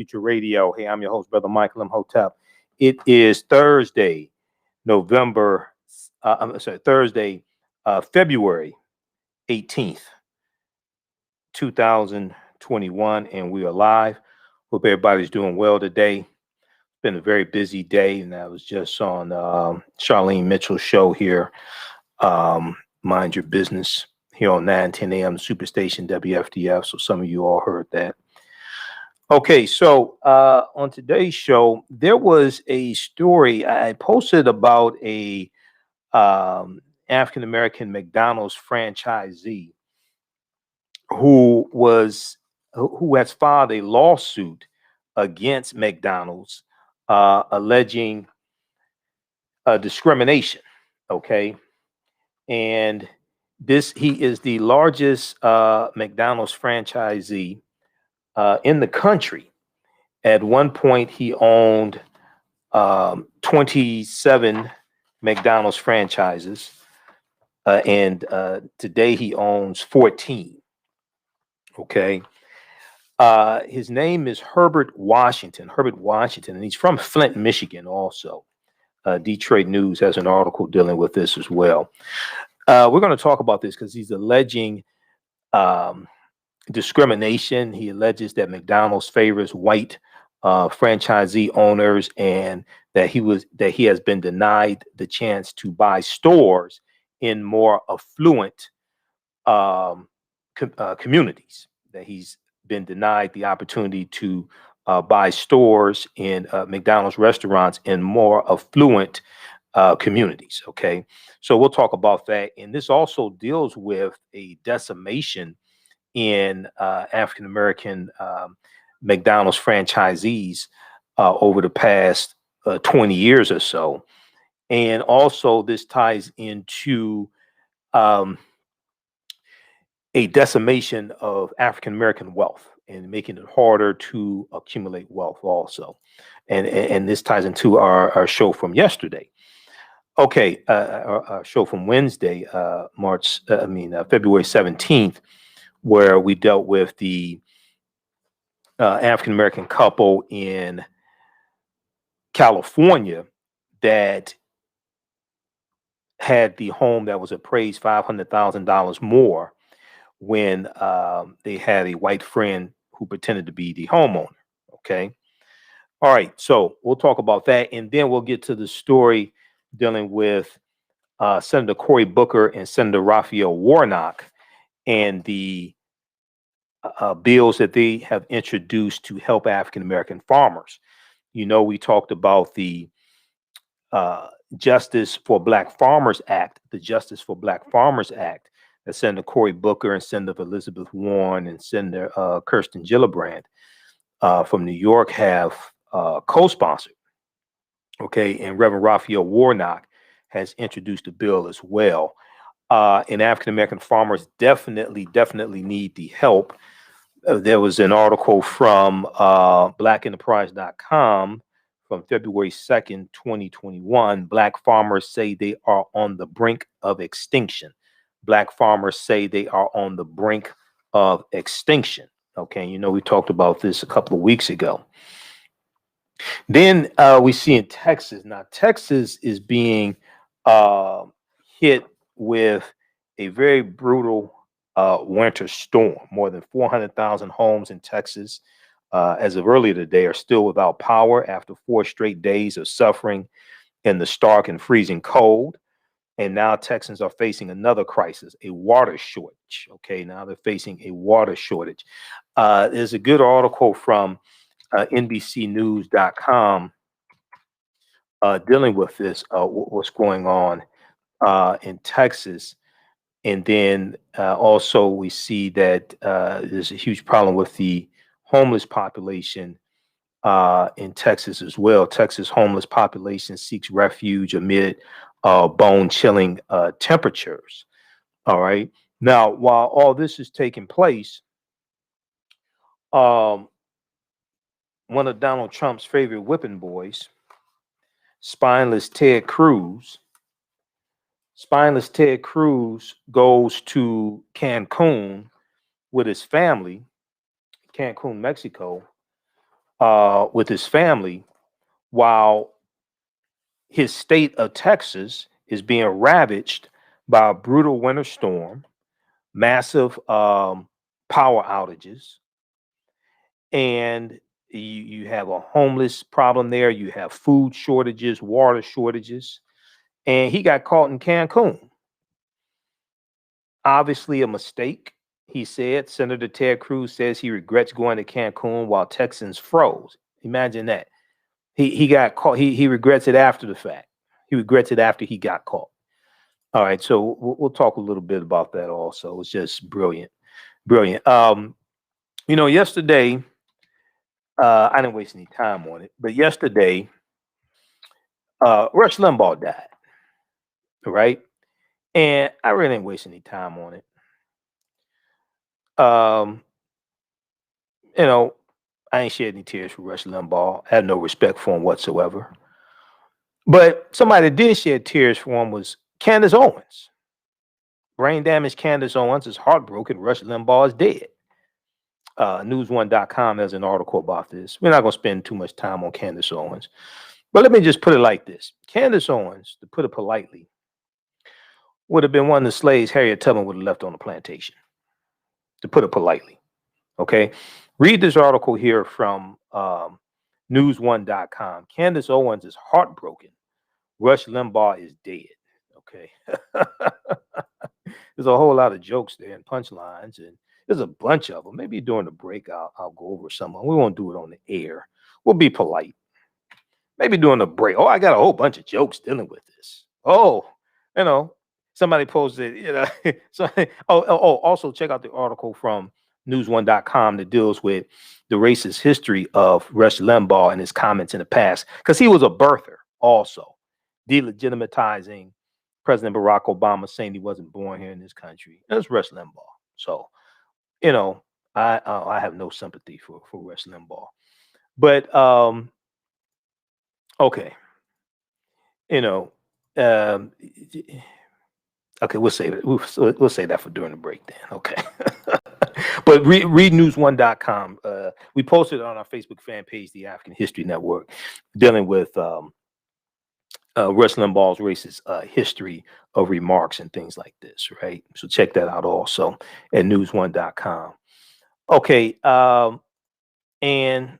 Future Radio. Hey, I'm your host, Brother Michael M. Hotep. It is Thursday, February 18th, 2021, and we are live. Hope everybody's doing well today. It's been a very busy day, and I was just on Charlene Mitchell's show here, Mind Your Business, here on 9:10 a.m. Superstation WFDF, so some of you all heard that. Okay, so on today's show, there was a story I posted about a African-American McDonald's franchisee who has filed a lawsuit against McDonald's alleging discrimination. Okay, and he is the largest McDonald's franchisee in the country. At one point, he owned 27 McDonald's franchises, and today he owns 14. Okay. His name is Herbert Washington, and he's from Flint, Michigan also. Detroit News has an article dealing with this as well. We're going to talk about this because he's alleging discrimination. He alleges that McDonald's favors white franchisee owners, and that he has been denied the chance to buy stores in more affluent communities. That he's been denied the opportunity to buy stores in McDonald's restaurants in more affluent communities. Okay, so we'll talk about that, and this also deals with a decimation in African-American McDonald's franchisees over the past 20 years or so. And also this ties into a decimation of African-American wealth and making it harder to accumulate wealth also. And this ties into our show from yesterday. Okay, our show from Wednesday, February 17th, where we dealt with the African-American couple in California that had the home that was appraised $500,000 more when they had a white friend who pretended to be the homeowner. Okay. All right. So we'll talk about that, and then we'll get to the story dealing with Senator Cory Booker and Senator Raphael Warnock and the bills that they have introduced to help African-American farmers. You know, we talked about the Justice for Black Farmers Act, that Senator Cory Booker and Senator Elizabeth Warren and Senator Kirsten Gillibrand from New York have co-sponsored. Okay, and Reverend Raphael Warnock has introduced a bill as well. And African-American farmers definitely need the help. There was an article from blackenterprise.com from February 2nd, 2021. Black farmers say they are on the brink of extinction. Black farmers say they are on the brink of extinction. Okay, you know, we talked about this a couple of weeks ago. Then we see in Texas. Now, Texas is being hit with a very brutal winter storm. More than 400,000 homes in Texas, as of earlier today, are still without power after 4 straight days of suffering in the stark and freezing cold. And now Texans are facing another crisis, a water shortage. Okay, now they're facing a water shortage. There's a good article from NBCnews.com dealing with this, what's going on in Texas. And then also we see that there's a huge problem with the homeless population in Texas as well. Texas homeless population seeks refuge amid bone-chilling temperatures. All right. Now, while all this is taking place, one of Donald Trump's favorite whipping boys, Spineless Ted Cruz goes to Cancun with his family, Cancun, Mexico, with his family while his state of Texas is being ravaged by a brutal winter storm, massive power outages, and you have a homeless problem there. You have food shortages, water shortages, and he got caught in Cancun. Obviously, a mistake. He said, Senator Ted Cruz says he regrets going to Cancun while Texans froze. Imagine that. He got caught. He regrets it after the fact. He regrets it after he got caught. All right, so we'll talk a little bit about that also. It's just brilliant, brilliant. Yesterday, I didn't waste any time on it, but yesterday, Rush Limbaugh died, right? And I really didn't waste any time on it. I ain't shed any tears for Rush Limbaugh. I had no respect for him whatsoever. But somebody that did shed tears for him was Candace Owens. Brain damaged Candace Owens is heartbroken. Rush Limbaugh is dead. News1.com has an article about this. We're not going to spend too much time on Candace Owens. But let me just put it like this. Candace Owens, to put it politely, would have been one of the slaves Harriet Tubman would have left on the plantation, to put it politely. Okay? Read this article here from News1.com. Candace Owens is heartbroken. Rush Limbaugh is dead. Okay. There's a whole lot of jokes there and punchlines, and there's a bunch of them. Maybe during the break, I'll go over some of them. We won't do it on the air. We'll be polite. Maybe during the break. Oh, I got a whole bunch of jokes dealing with this. Oh, somebody posted, also check out the article from News1.com that deals with the racist history of Rush Limbaugh and his comments in the past, because he was a birther also, delegitimizing President Barack Obama, saying he wasn't born here in this country. That's Rush Limbaugh. So, I have no sympathy for Rush Limbaugh. But okay, okay, we'll save it. We'll say that for during the break then. Okay. But read News1.com. We posted it on our Facebook fan page, the African History Network, dealing with Rush Limbaugh's racist history of remarks and things like this, right? So check that out also at News1.com. Okay, and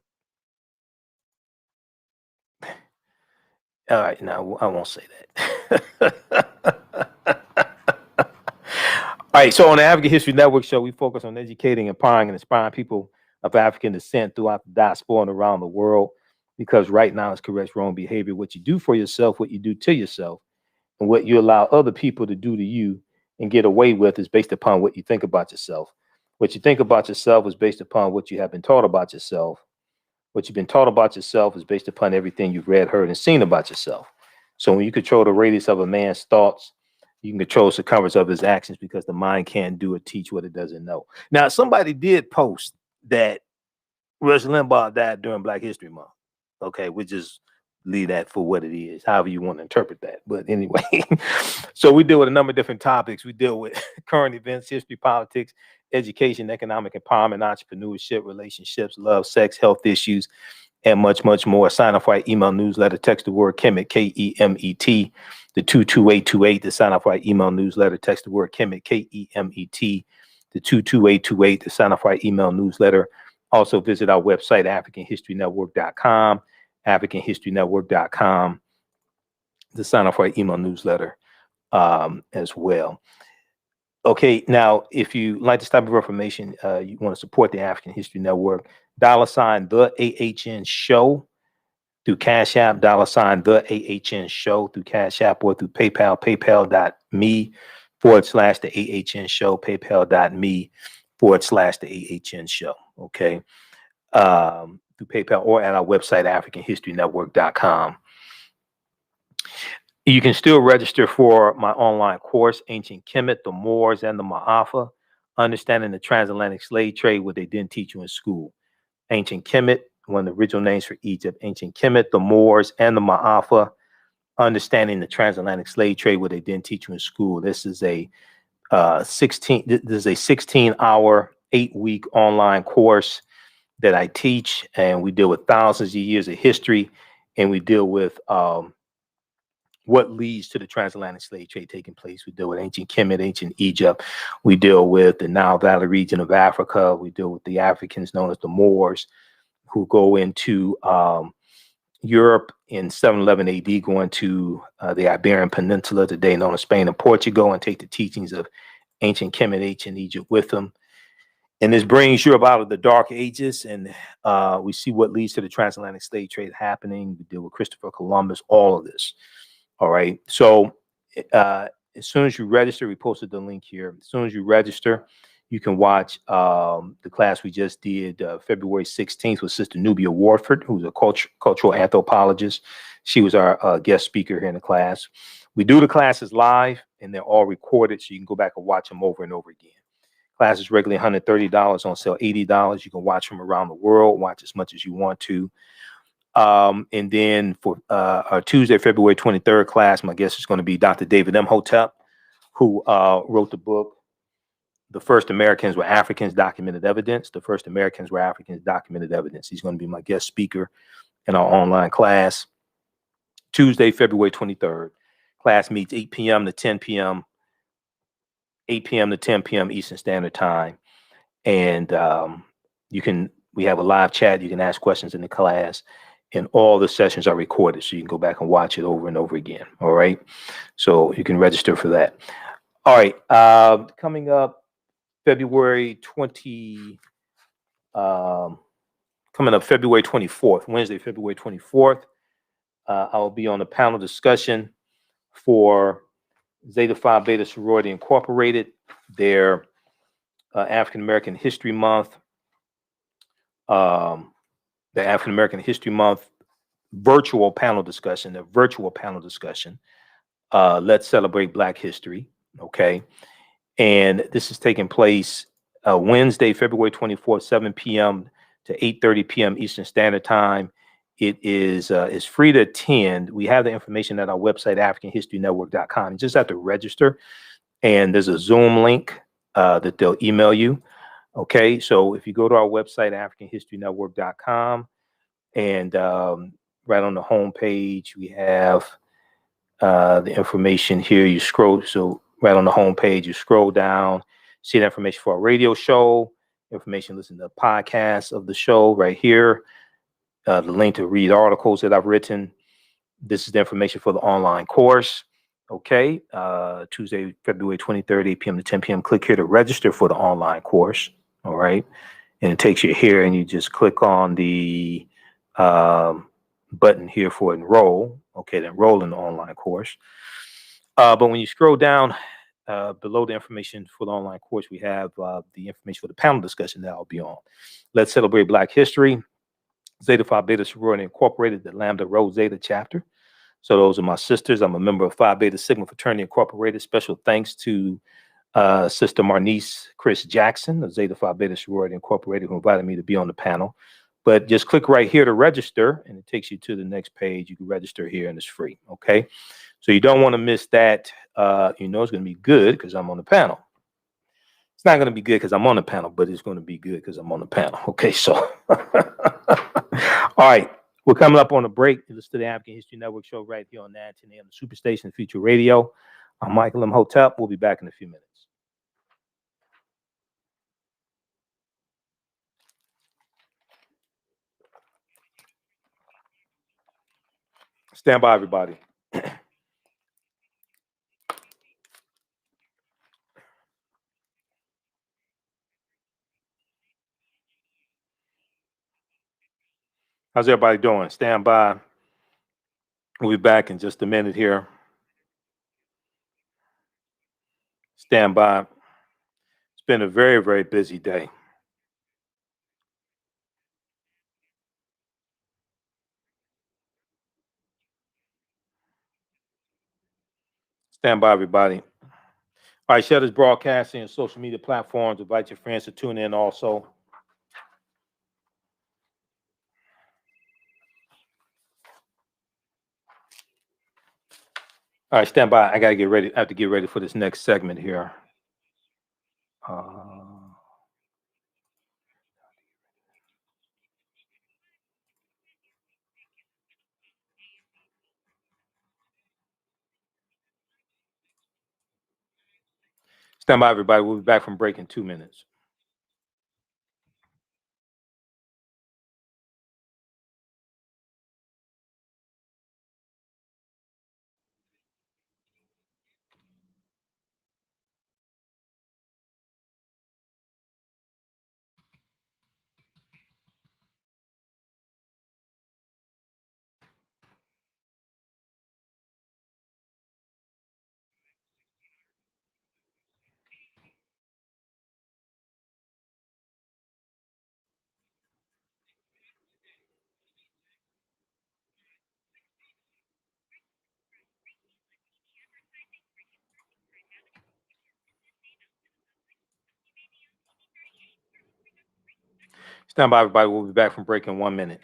all right, now I won't say that. All right, so on the African History Network show, we focus on educating, empowering, and inspiring people of African descent throughout the diaspora and around the world, because right now it's correct wrong behavior. What you do for yourself, what you do to yourself, and what you allow other people to do to you and get away with is based upon what you think about yourself. What you think about yourself is based upon what you have been taught about yourself. What you've been taught about yourself is based upon everything you've read, heard, and seen about yourself. So when you control the radius of a man's thoughts, you can control the circumference of his actions, because the mind can't do or teach what it doesn't know. Now, somebody did post that Rush Limbaugh died during Black History Month. Okay, we just leave that for what it is, however you want to interpret that. But anyway, so we deal with a number of different topics. We deal with current events, history, politics, education, economic empowerment, entrepreneurship, relationships, love, sex, health issues, and much, much more. Sign up for our email newsletter. Text the word Kemet, K-E-M-E-T, to 22828 to sign up for our email newsletter. Text the word Kemet, K-E-M-E-T, to 22828 to sign up for our email newsletter. Also visit our website, AfricanHistoryNetwork.com, AfricanHistoryNetwork.com, to sign up for our email newsletter as well. Okay, now, if you like this type of information, you want to support the African History Network, $ the AHN show through Cash App, $ the AHN show through Cash App, or through PayPal, paypal.me/the AHN show, paypal.me/the AHN show. Okay, through PayPal or at our website, AfricanHistoryNetwork.com. You can still register for my online course, Ancient Kemet, the Moors, and the Ma'afa, Understanding the Transatlantic Slave Trade, what they didn't teach you in school. Ancient Kemet, one of the original names for Egypt. Ancient Kemet, the Moors, and the Ma'afa, Understanding the Transatlantic Slave Trade, what they didn't teach you in school. This is a 16-hour, 8-week online course that I teach, and we deal with thousands of years of history, and we deal with what leads to the transatlantic slave trade taking place. We deal with ancient Kemet, ancient Egypt. We deal with the Nile Valley region of Africa. We deal with the Africans known as the Moors, who go into Europe in 711 AD, going to the Iberian Peninsula, today known as Spain and Portugal, and take the teachings of ancient Kemet, ancient Egypt with them. And this brings Europe out of the Dark Ages, and we see what leads to the transatlantic slave trade happening. We deal with Christopher Columbus, all of this. All right. So as soon as you register, we posted the link here. As soon as you register, you can watch the class we just did February 16th with Sister Nubia Warford, who's a cultural anthropologist. She was our guest speaker here in the class. We do the classes live, and they're all recorded, so you can go back and watch them over and over again. Class is regularly $130, on sale $80. You can watch them around the world, watch as much as you want to. And then for our Tuesday, February 23rd class, my guest is going to be Dr. David M. Hotep, who wrote the book, The First Americans Were Africans, Documented Evidence. The First Americans Were Africans, Documented Evidence. He's going to be my guest speaker in our online class. Tuesday, February 23rd. Class meets 8 p.m. to 10 p.m., 8 p.m. to 10 p.m. Eastern Standard Time. And we have a live chat. You can ask questions in the class. And all the sessions are recorded, so you can go back and watch it over and over again. All right. So you can register for that. All right. Coming up February 24th, Wednesday, February 24th, I'll be on a panel discussion for Zeta Phi Beta Sorority Incorporated, their African American History Month. The African American History Month virtual panel discussion, Let's Celebrate Black History. Okay. And this is taking place Wednesday, February 24th, 7 p.m. to 8:30 p.m. Eastern Standard Time. It is it's free to attend. We have the information at our website, AfricanHistoryNetwork.com. You just have to register, and there's a Zoom link that they'll email you. Okay, so if you go to our website, AfricanHistoryNetwork.com, and right on the home page, we have the information here. You scroll, so right on the home page, you scroll down, see the information for our radio show, information, listen to podcasts of the show right here, the link to read articles that I've written. This is the information for the online course. Okay, Tuesday, February 23rd, 8 p.m. to 10 p.m. Click here to register for the online course. All right. And it takes you here, and you just click on the button here for enroll. Okay, to enroll in the online course. But when you scroll down below the information for the online course, we have the information for the panel discussion that I'll be on. Let's Celebrate Black History, Zeta Phi Beta Sorority Incorporated, the Lambda Rho Zeta chapter. So those are my sisters. I'm a member of Phi Beta Sigma Fraternity Incorporated. Special thanks to Sister Marnice Chris Jackson of Zeta Phi Beta Sorority Incorporated, who invited me to be on the panel. But just click right here to register, and it takes you to the next page. You can register here, and it's free. Okay, so you don't want to miss that. You know it's going to be good because I'm on the panel. It's not going to be good because I'm on the panel, but it's going to be good because I'm on the panel. Okay, so all right, we're coming up on a break. You listen to the African History Network show right here on 910 AM, the Superstation Future Radio. I'm Michael M. Hotep. We'll be back in a few minutes. Stand by, everybody. How's everybody doing? Stand by. We'll be back in just a minute here. Stand by. It's been a very, very busy day. Stand by, everybody. All right, share this broadcasting and social media platforms. Invite your friends to tune in also. All right, stand by. I got to get ready. I have to get ready for this next segment here. Stand by, everybody. We'll be back from break in 2 minutes. Stand by, everybody. We'll be back from break in 1 minute.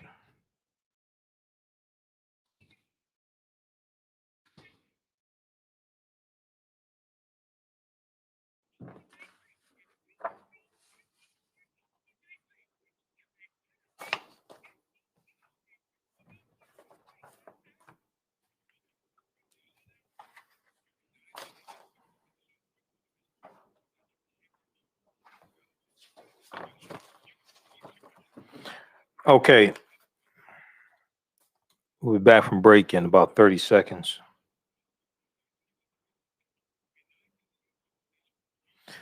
Okay. We'll be back from break in about 30 seconds.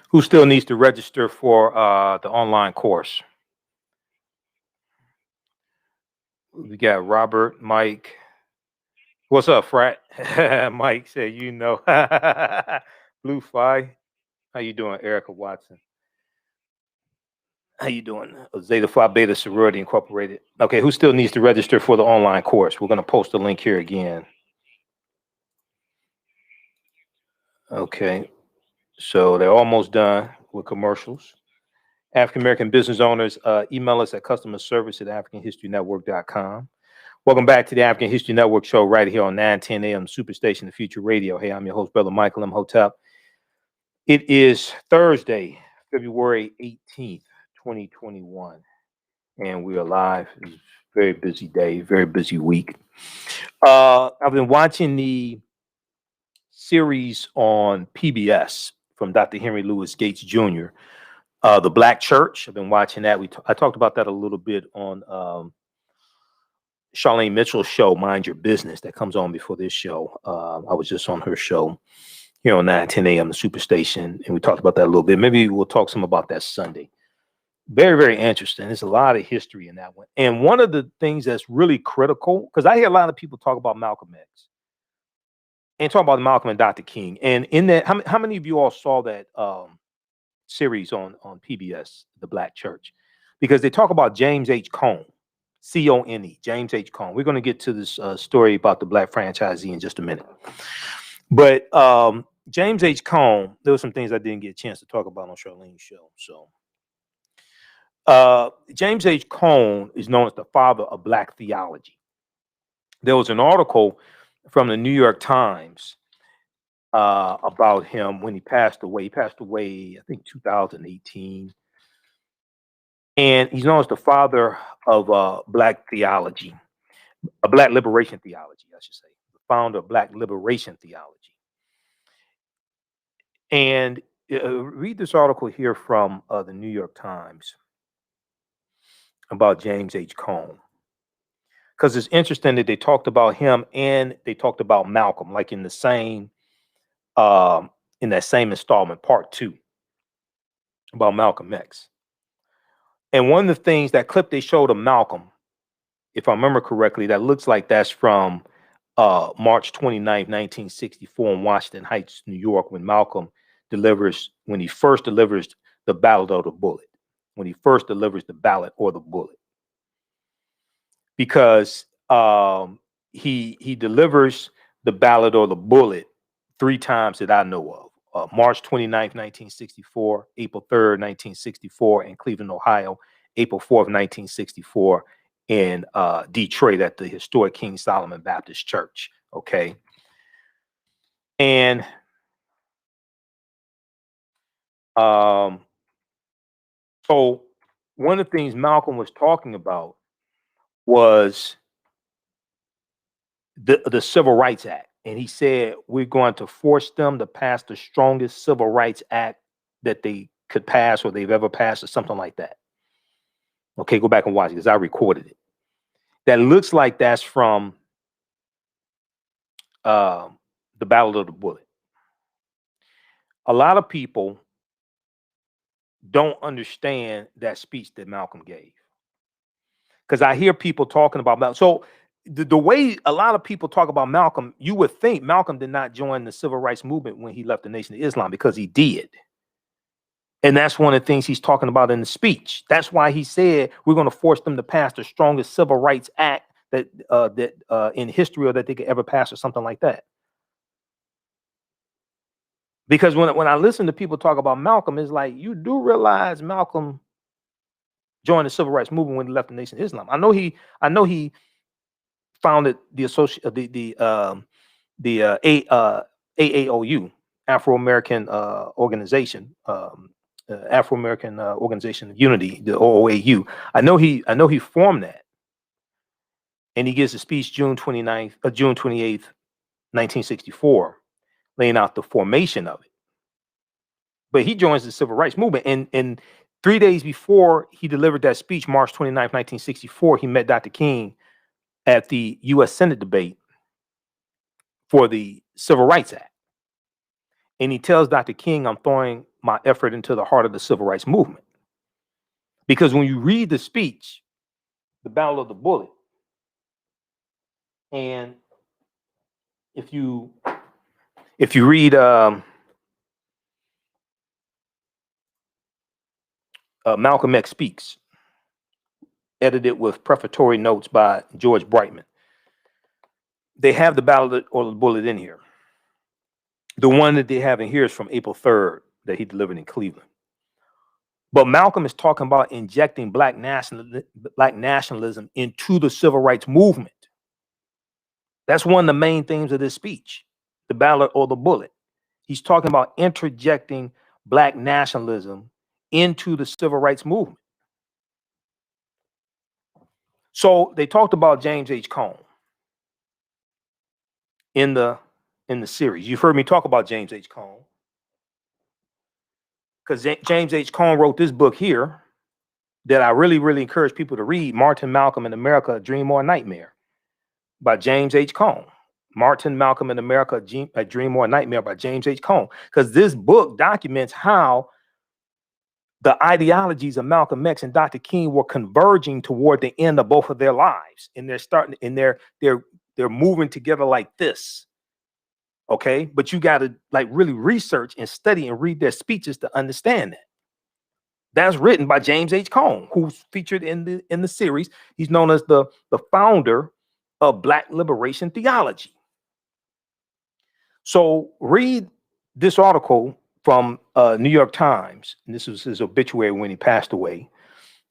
Who still needs to register for the online course? We got Robert, Mike. What's up, Frat? Mike said, you know. Blue Phi. How you doing, Erica Watson? How you doing? Zeta Phi Beta Sorority Incorporated. Okay, who still needs to register for the online course? We're going to post the link here again. Okay, so they're almost done with commercials. African American business owners, email us at customerservice@africanhistorynetwork.com. Welcome back to the African History Network show right here on 910 AM Superstation, the Future Radio. Hey, I'm your host, Brother Michael M. Hotep. It is Thursday, February 18th, 2021, and we are live. It's a very busy day, very busy week. I've been watching the series on PBS from Dr. Henry Louis Gates Jr., The Black Church. I've been watching that. I talked about that a little bit on Charlene Mitchell's show, Mind Your Business, that comes on before this show. I was just on her show here on 910 AM, the Superstation, and we talked about that a little bit. Maybe we'll talk some about that Sunday. Very, very interesting. There's a lot of history in that one. And one of the things that's really critical, because I hear a lot of people talk about Malcolm X and talk about Malcolm and Dr. King. And in that, how many of you all saw that series on PBS, The Black Church? Because they talk about James H. Cone, C-O-N-E, James H. Cone. We're going to get to this story about the Black franchisee in just a minute. But James H. Cone, there were some things I didn't get a chance to talk about on Charlene's show. So James H. Cone is known as the father of Black theology. There was an article from the New York Times about him when he passed away. He passed away, I think, 2018. And he's known as the father of Black theology, Black liberation theology, I should say, the founder of Black liberation theology. And read this article here from the New York Times about James H. Cone, because it's interesting that they talked about him and they talked about Malcolm, like in the same in that same installment, part 2, about Malcolm X. And one of the things, that clip they showed of Malcolm, if I remember correctly, that looks like that's from March 29th, 1964 in Washington Heights, New York, when he first delivers the ballot or the bullet. When he first delivers the ballot or the bullet. Because he delivers the ballot or the bullet 3 times that I know of. March 29th, 1964, April 3rd, 1964 in Cleveland, Ohio, April 4th, 1964 in Detroit at the historic King Solomon Baptist Church. Okay. And so one of the things Malcolm was talking about was the Civil Rights Act. And he said, we're going to force them to pass the strongest Civil Rights Act that they could pass or they've ever passed or something like that. Okay, go back and watch it because I recorded it. That looks like that's from the Battle of the Bullet. A lot of people don't understand that speech that Malcolm gave. Because I hear people talking about Malcolm. So the way a lot of people talk about Malcolm, you would think Malcolm did not join the civil rights movement when he left the Nation of Islam, because he did. And that's one of the things he's talking about in the speech. That's why he said we're going to force them to pass the strongest civil rights act that in history, or that they could ever pass, or something like that. Because when I listen to people talk about Malcolm, it's like, you do realize Malcolm joined the civil rights movement when he left the Nation of Islam. I know he founded the AAOU, Afro-American Organization, Afro-American Organization of Unity, the OOAU. I know he formed that, and he gives a speech June 28th, 1964, laying out the formation of it. But he joins the civil rights movement, and 3 days before he delivered that speech, March 29th, 1964, he met Dr. King at the U.S. Senate debate for the Civil Rights Act. And he tells Dr. King, I'm throwing my effort into the heart of the civil rights movement. Because when you read the speech, the Battle of the Bullet, and if you read Malcolm X Speaks, edited with prefatory notes by George Brightman, they have the Battle of the Bullet in here. The one that they have in here is from April 3rd that he delivered in Cleveland. But Malcolm is talking about injecting black nationalism into the civil rights movement. That's one of the main themes of this speech, the Battle of the Bullet. He's talking about interjecting black nationalism into the civil rights movement. So they talked about James H. Cone in the series. You've heard me talk about James H. Cone, because James H. Cone wrote this book here that I really, really encourage people to read, Martin, Malcolm in America, A Dream or a Nightmare, by James H. Cone. Martin, Malcolm in America, A Dream or a Nightmare, by James H. Cone. Because this book documents how the ideologies of Malcolm X and Dr. King were converging toward the end of both of their lives. And they're moving together like this. Okay, but you got to like really research and study and read their speeches to understand that. That's written by James H. Cone, who's featured in the series. He's known as the founder of Black liberation theology. So read this article from New York Times, and this is his obituary when he passed away.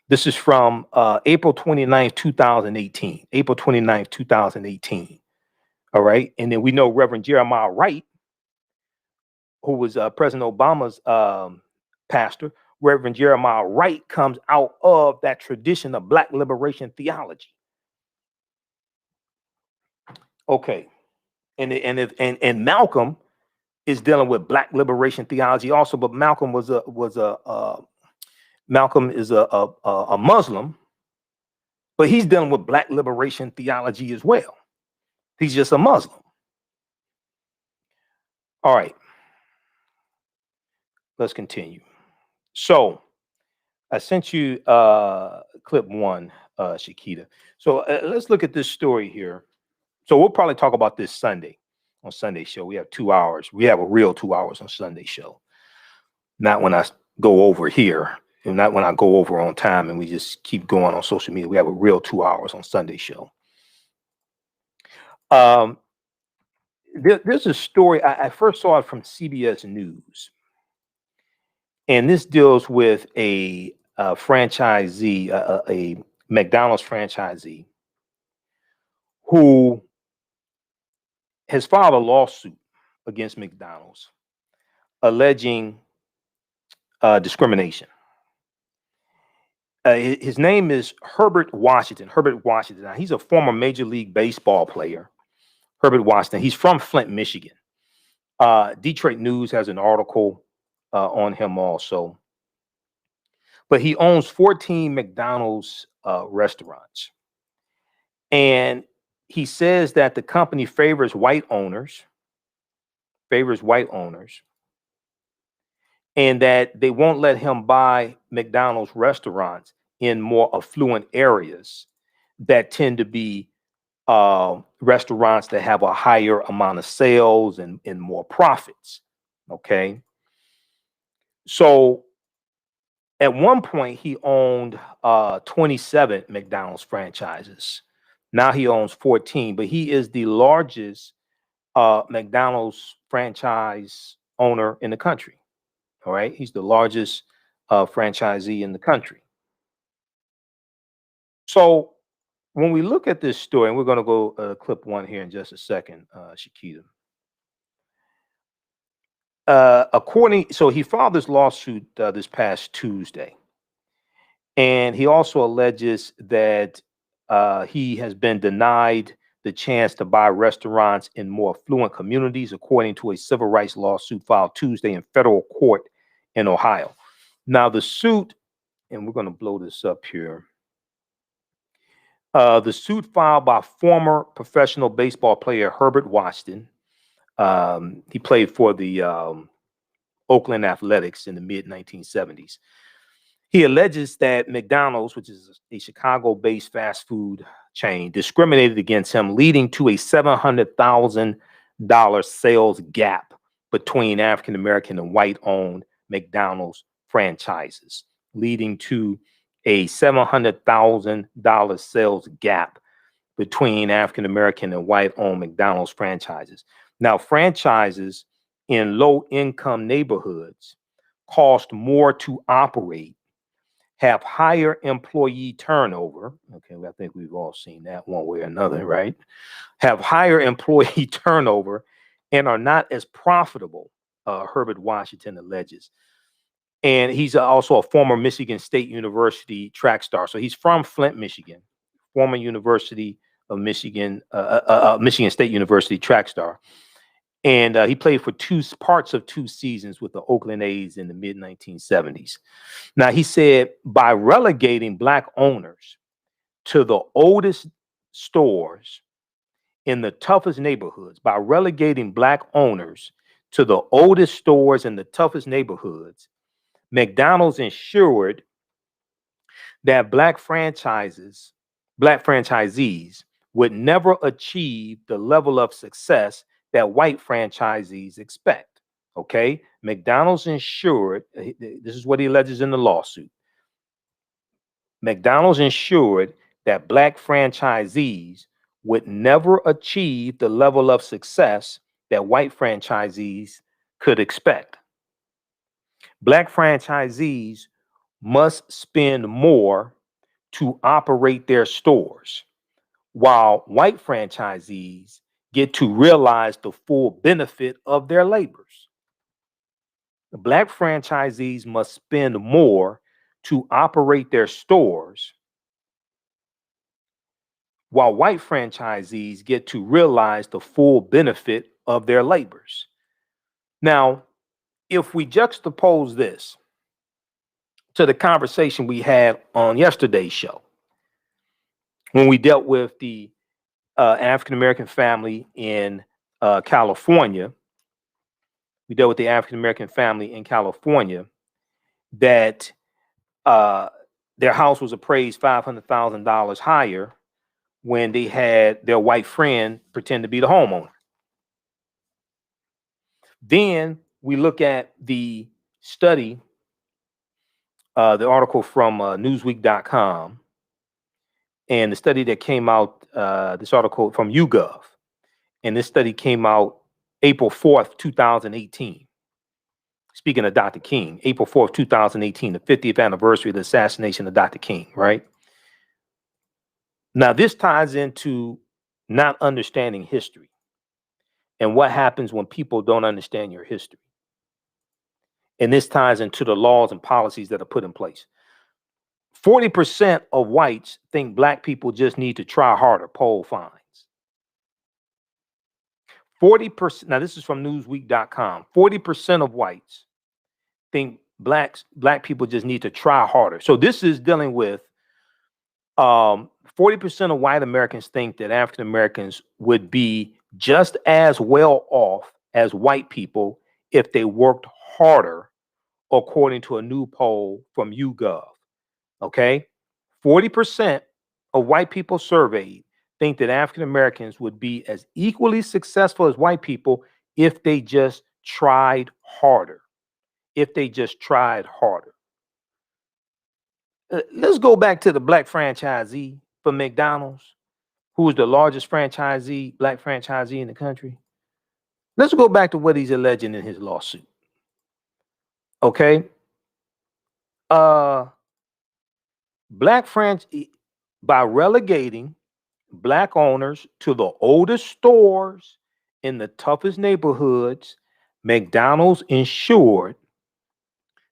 This is from April 29th, 2018. April 29th, 2018. All right. And then we know Reverend Jeremiah Wright, who was President Obama's pastor. Reverend Jeremiah Wright comes out of that tradition of Black liberation theology. Okay. And Malcolm is dealing with Black liberation theology also, but Malcolm is a Muslim, but he's dealing with Black liberation theology as well. He's just a Muslim. All right. Let's continue. So I sent you clip one, Shakita. So let's look at this story here. So we'll probably talk about this Sunday on Sunday show. We have 2 hours. We have a real 2 hours on Sunday show. Not when I go over here, and not when I go over on time and we just keep going on social media. We have a real 2 hours on Sunday show. There's a story. I first saw it from CBS News, and this deals with a franchisee, a McDonald's franchisee, who has filed a lawsuit against McDonald's, alleging discrimination. His name is Herbert Washington. Herbert Washington. Now, he's a former Major League Baseball player. Herbert Washington. He's from Flint, Michigan. Detroit News has an article on him also. But he owns 14 McDonald's restaurants. And he says that the company favors white owners, and that they won't let him buy McDonald's restaurants in more affluent areas that tend to be restaurants that have a higher amount of sales and more profits. Okay. So at one point, he owned 27 McDonald's franchises. Now he owns 14, but he is the largest McDonald's franchise owner in the country. All right. He's the largest franchisee in the country. So when we look at this story, and we're going to go clip one here in just a second, Shakita. So he filed this lawsuit this past Tuesday. And he also alleges that he has been denied the chance to buy restaurants in more affluent communities, according to a civil rights lawsuit filed Tuesday in federal court in Ohio. Now, the suit, and we're going to blow this up here. The suit filed by former professional baseball player Herbert Washington. He played for the Oakland Athletics in the mid-1970s. He alleges that McDonald's, which is a Chicago-based fast food chain, discriminated against him, leading to a $700,000 sales gap between African-American and white-owned McDonald's franchises, leading to a $700,000 sales gap between African-American and white-owned McDonald's franchises. Now, franchises in low-income neighborhoods cost more to operate, have higher employee turnover. Okay, I think we've all seen that one way or another, right? Have higher employee turnover and are not as profitable, Herbert Washington alleges. And he's also a former Michigan State University track star. So he's from Flint, Michigan, former University of Michigan, Michigan State University track star. And he played for parts of 2 seasons with the Oakland A's in the mid-1970s. Now, he said by relegating Black owners to the oldest stores in the toughest neighborhoods, by relegating Black owners to the oldest stores in the toughest neighborhoods, McDonald's ensured that Black franchisees would never achieve the level of success that white franchisees expect. Okay, McDonald's ensured, this is what he alleges in the lawsuit. McDonald's ensured that Black franchisees would never achieve the level of success that white franchisees could expect. Black franchisees must spend more to operate their stores, while white franchisees get to realize the full benefit of their labors. The Black franchisees must spend more to operate their stores, while white franchisees get to realize the full benefit of their labors. Now, if we juxtapose this to the conversation we had on yesterday's show, when we dealt with the African-American family in California, we dealt with the African-American family in California that their house was appraised $500,000 higher when they had their white friend pretend to be the homeowner. Then we look at the study, the article from Newsweek.com, and the study that came out, this article from YouGov, and this study came out April 4th, 2018. Speaking of Dr. King, April 4th, 2018, the 50th anniversary of the assassination of Dr. King, right? Now, this ties into not understanding history and what happens when people don't understand your history. And this ties into the laws and policies that are put in place. 40% of whites think Black people just need to try harder, poll finds. 40%, now this is from Newsweek.com, 40% of whites think black people just need to try harder. So this is dealing with 40% of white Americans think that African Americans would be just as well off as white people if they worked harder, according to a new poll from YouGov. Okay, 40% of white people surveyed think that African Americans would be as equally successful as white people if they just tried harder. If they just tried harder. Let's go back to the black franchisee for McDonald's, who is the largest black franchisee in the country. Let's go back to what he's alleging in his lawsuit. Okay. By relegating black owners to the oldest stores in the toughest neighborhoods, McDonald's ensured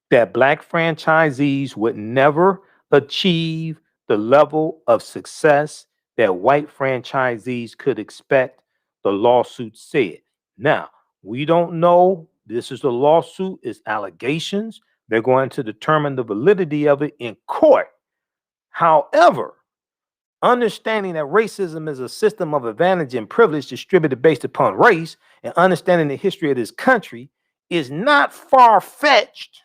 that black franchisees would never achieve the level of success that white franchisees could expect, the lawsuit said. Now, we don't know. This is a lawsuit, it's allegations. They're going to determine the validity of it in court. However, understanding that racism is a system of advantage and privilege distributed based upon race, and understanding the history of this country, is not far-fetched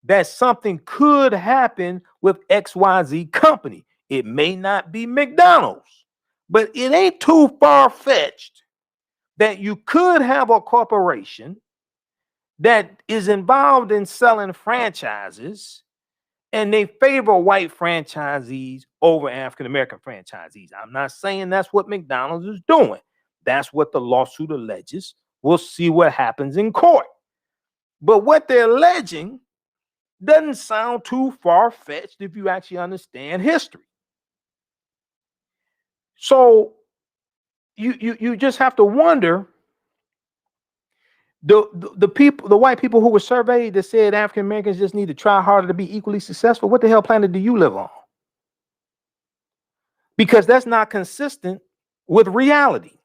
that something could happen with XYZ company. It may not be McDonald's, but it ain't too far-fetched that you could have a corporation that is involved in selling franchises and they favor white franchisees over African-American franchisees. I'm not saying that's what McDonald's is doing. That's what the lawsuit alleges. We'll see what happens in court. But what they're alleging doesn't sound too far-fetched if you actually understand history. So you just have to wonder, the white people who were surveyed that said African Americans just need to try harder to be equally successful, what the hell planet do you live on? Because that's not consistent with reality.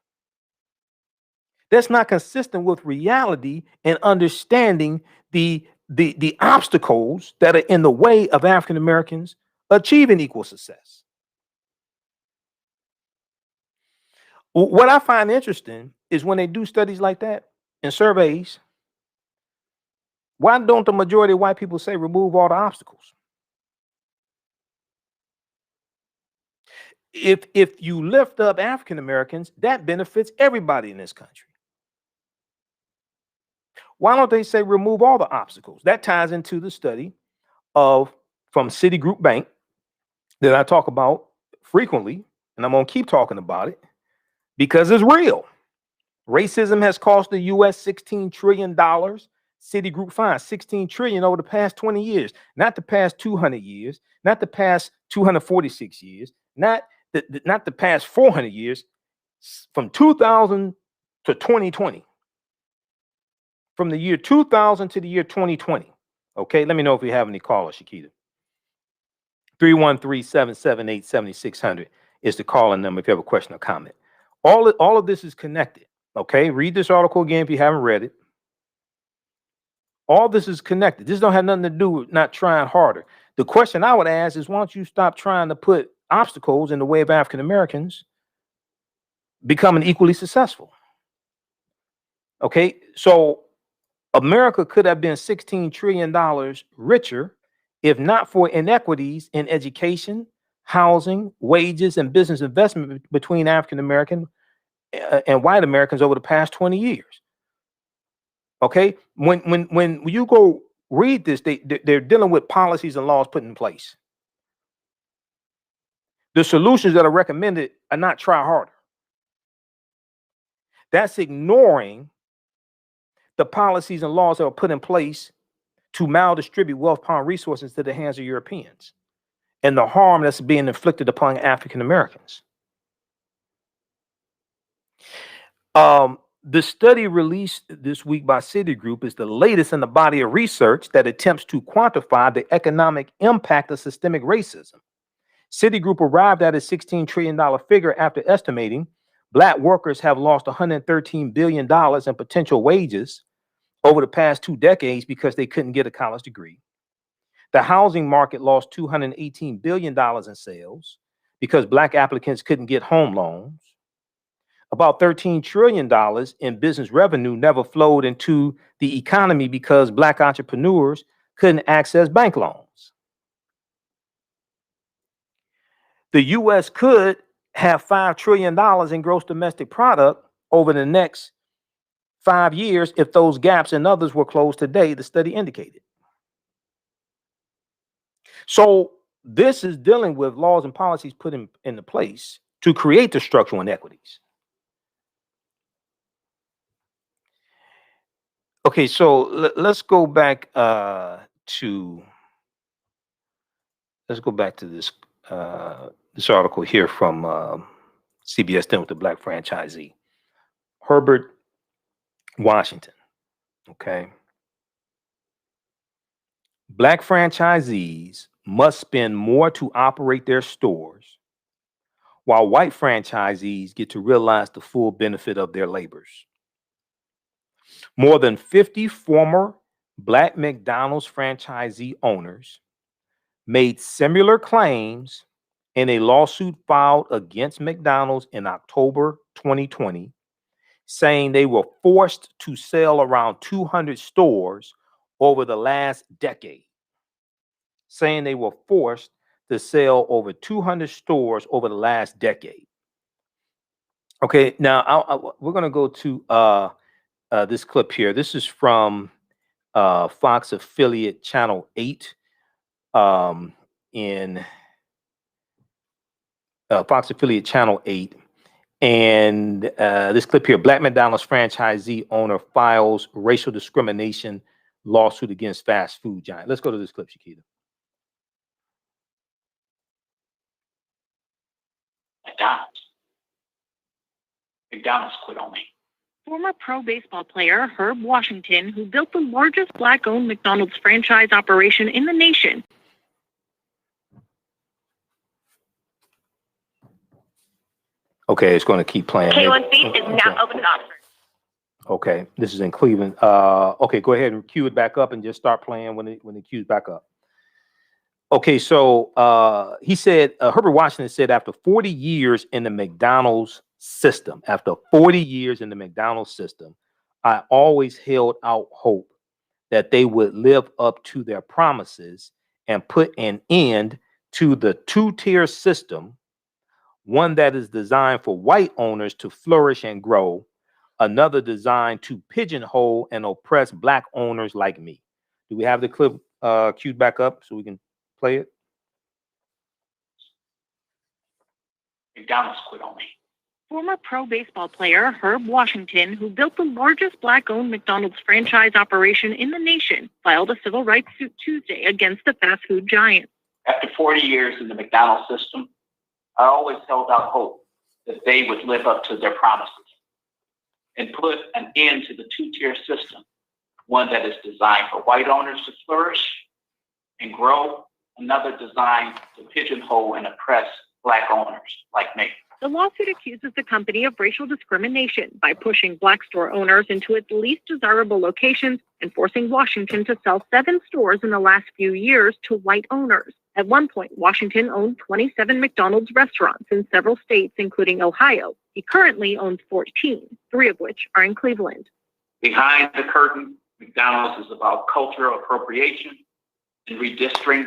That's not consistent with reality and understanding the obstacles that are in the way of African Americans achieving equal success. What I find interesting is when they do studies like that and surveys, why don't the majority of white people say remove all the obstacles? If you lift up African Americans, that benefits everybody in this country. Why don't they say remove all the obstacles? That ties into the study from Citigroup Bank that I talk about frequently, and I'm going to keep talking about it because it's real. Racism has cost the U.S. $16 trillion. Citigroup finds $16 trillion over the past 20 years, not the past 200 years, not the past 246 years, not the past 400 years, from 2000 to 2020. From the year 2000 to the year 2020. Okay, let me know if we have any callers, Shakita. 313-778-7600 is the calling number if you have a question or comment. All of this is connected. Okay, read this article again if you haven't read it. All this is connected. This don't have nothing to do with not trying harder. The question I would ask is, why don't you stop trying to put obstacles in the way of African Americans becoming equally successful? Okay, so America could have been $16 trillion richer if not for inequities in education, housing, wages, and business investment between African American and white Americans over the past 20 years. Okay, when you go read this, they're dealing with policies and laws put in place. The solutions that are recommended are not try harder. That's ignoring the policies and laws that were put in place to maldistribute wealth upon resources to the hands of Europeans and the harm that's being inflicted upon African Americans. The study released this week by Citigroup is the latest in the body of research that attempts to quantify the economic impact of systemic racism. Citigroup arrived at a $16 trillion figure after estimating Black workers have lost $113 billion in potential wages over the past 2 decades because they couldn't get a college degree. The housing market lost $218 billion in sales because Black applicants couldn't get home loans. About $13 trillion in business revenue never flowed into the economy because Black entrepreneurs couldn't access bank loans. The U.S. could have $5 trillion in gross domestic product over the next 5 years if those gaps and others were closed today, the study indicated. So this is dealing with laws and policies put into place to create the structural inequities. Okay, so let's go back to this this article here from CBS dealing with the Black franchisee, Herbert Washington. Okay, Black franchisees must spend more to operate their stores, while white franchisees get to realize the full benefit of their labors. More than 50 former Black McDonald's franchisee owners made similar claims in a lawsuit filed against McDonald's in October 2020, saying they were forced to sell around 200 stores over the last decade. Saying they were forced to sell over 200 stores over the last decade. Okay, now we're going to go to this clip here. This is from Fox affiliate Channel 8 in Fox affiliate Channel 8. And this clip here, Black McDonald's franchisee owner files racial discrimination lawsuit against fast food giant. Let's go to this clip, Shakita. McDonald's quit on me. Former pro baseball player Herb Washington, who built the largest Black-owned McDonald's franchise operation in the nation. Okay, it's going to keep playing. K1 Feet is now open to Oxford. Okay, this is in Cleveland. Okay, go ahead and cue it back up and just start playing when it cues back up. Okay, so he said, Herbert Washington said, after 40 years in the McDonald's system, I always held out hope that they would live up to their promises and put an end to the two-tier system, one that is designed for white owners to flourish and grow, another designed to pigeonhole and oppress Black owners like me. Do we have the clip queued back up so we can play it? McDonald's quit on me. Former pro baseball player Herb Washington, who built the largest Black-owned McDonald's franchise operation in the nation, filed a civil rights suit Tuesday against the fast food giant. After 40 years in the McDonald's system, I always held out hope that they would live up to their promises and put an end to the two-tier system, one that is designed for white owners to flourish and grow, another designed to pigeonhole and oppress Black owners like me. The lawsuit accuses the company of racial discrimination by pushing Black store owners into its least desirable locations and forcing Washington to sell 7 stores in the last few years to white owners. At one point, Washington owned 27 McDonald's restaurants in several states, including Ohio. He currently owns 14, 3 of which are in Cleveland. Behind the curtain, McDonald's is about cultural appropriation and restricting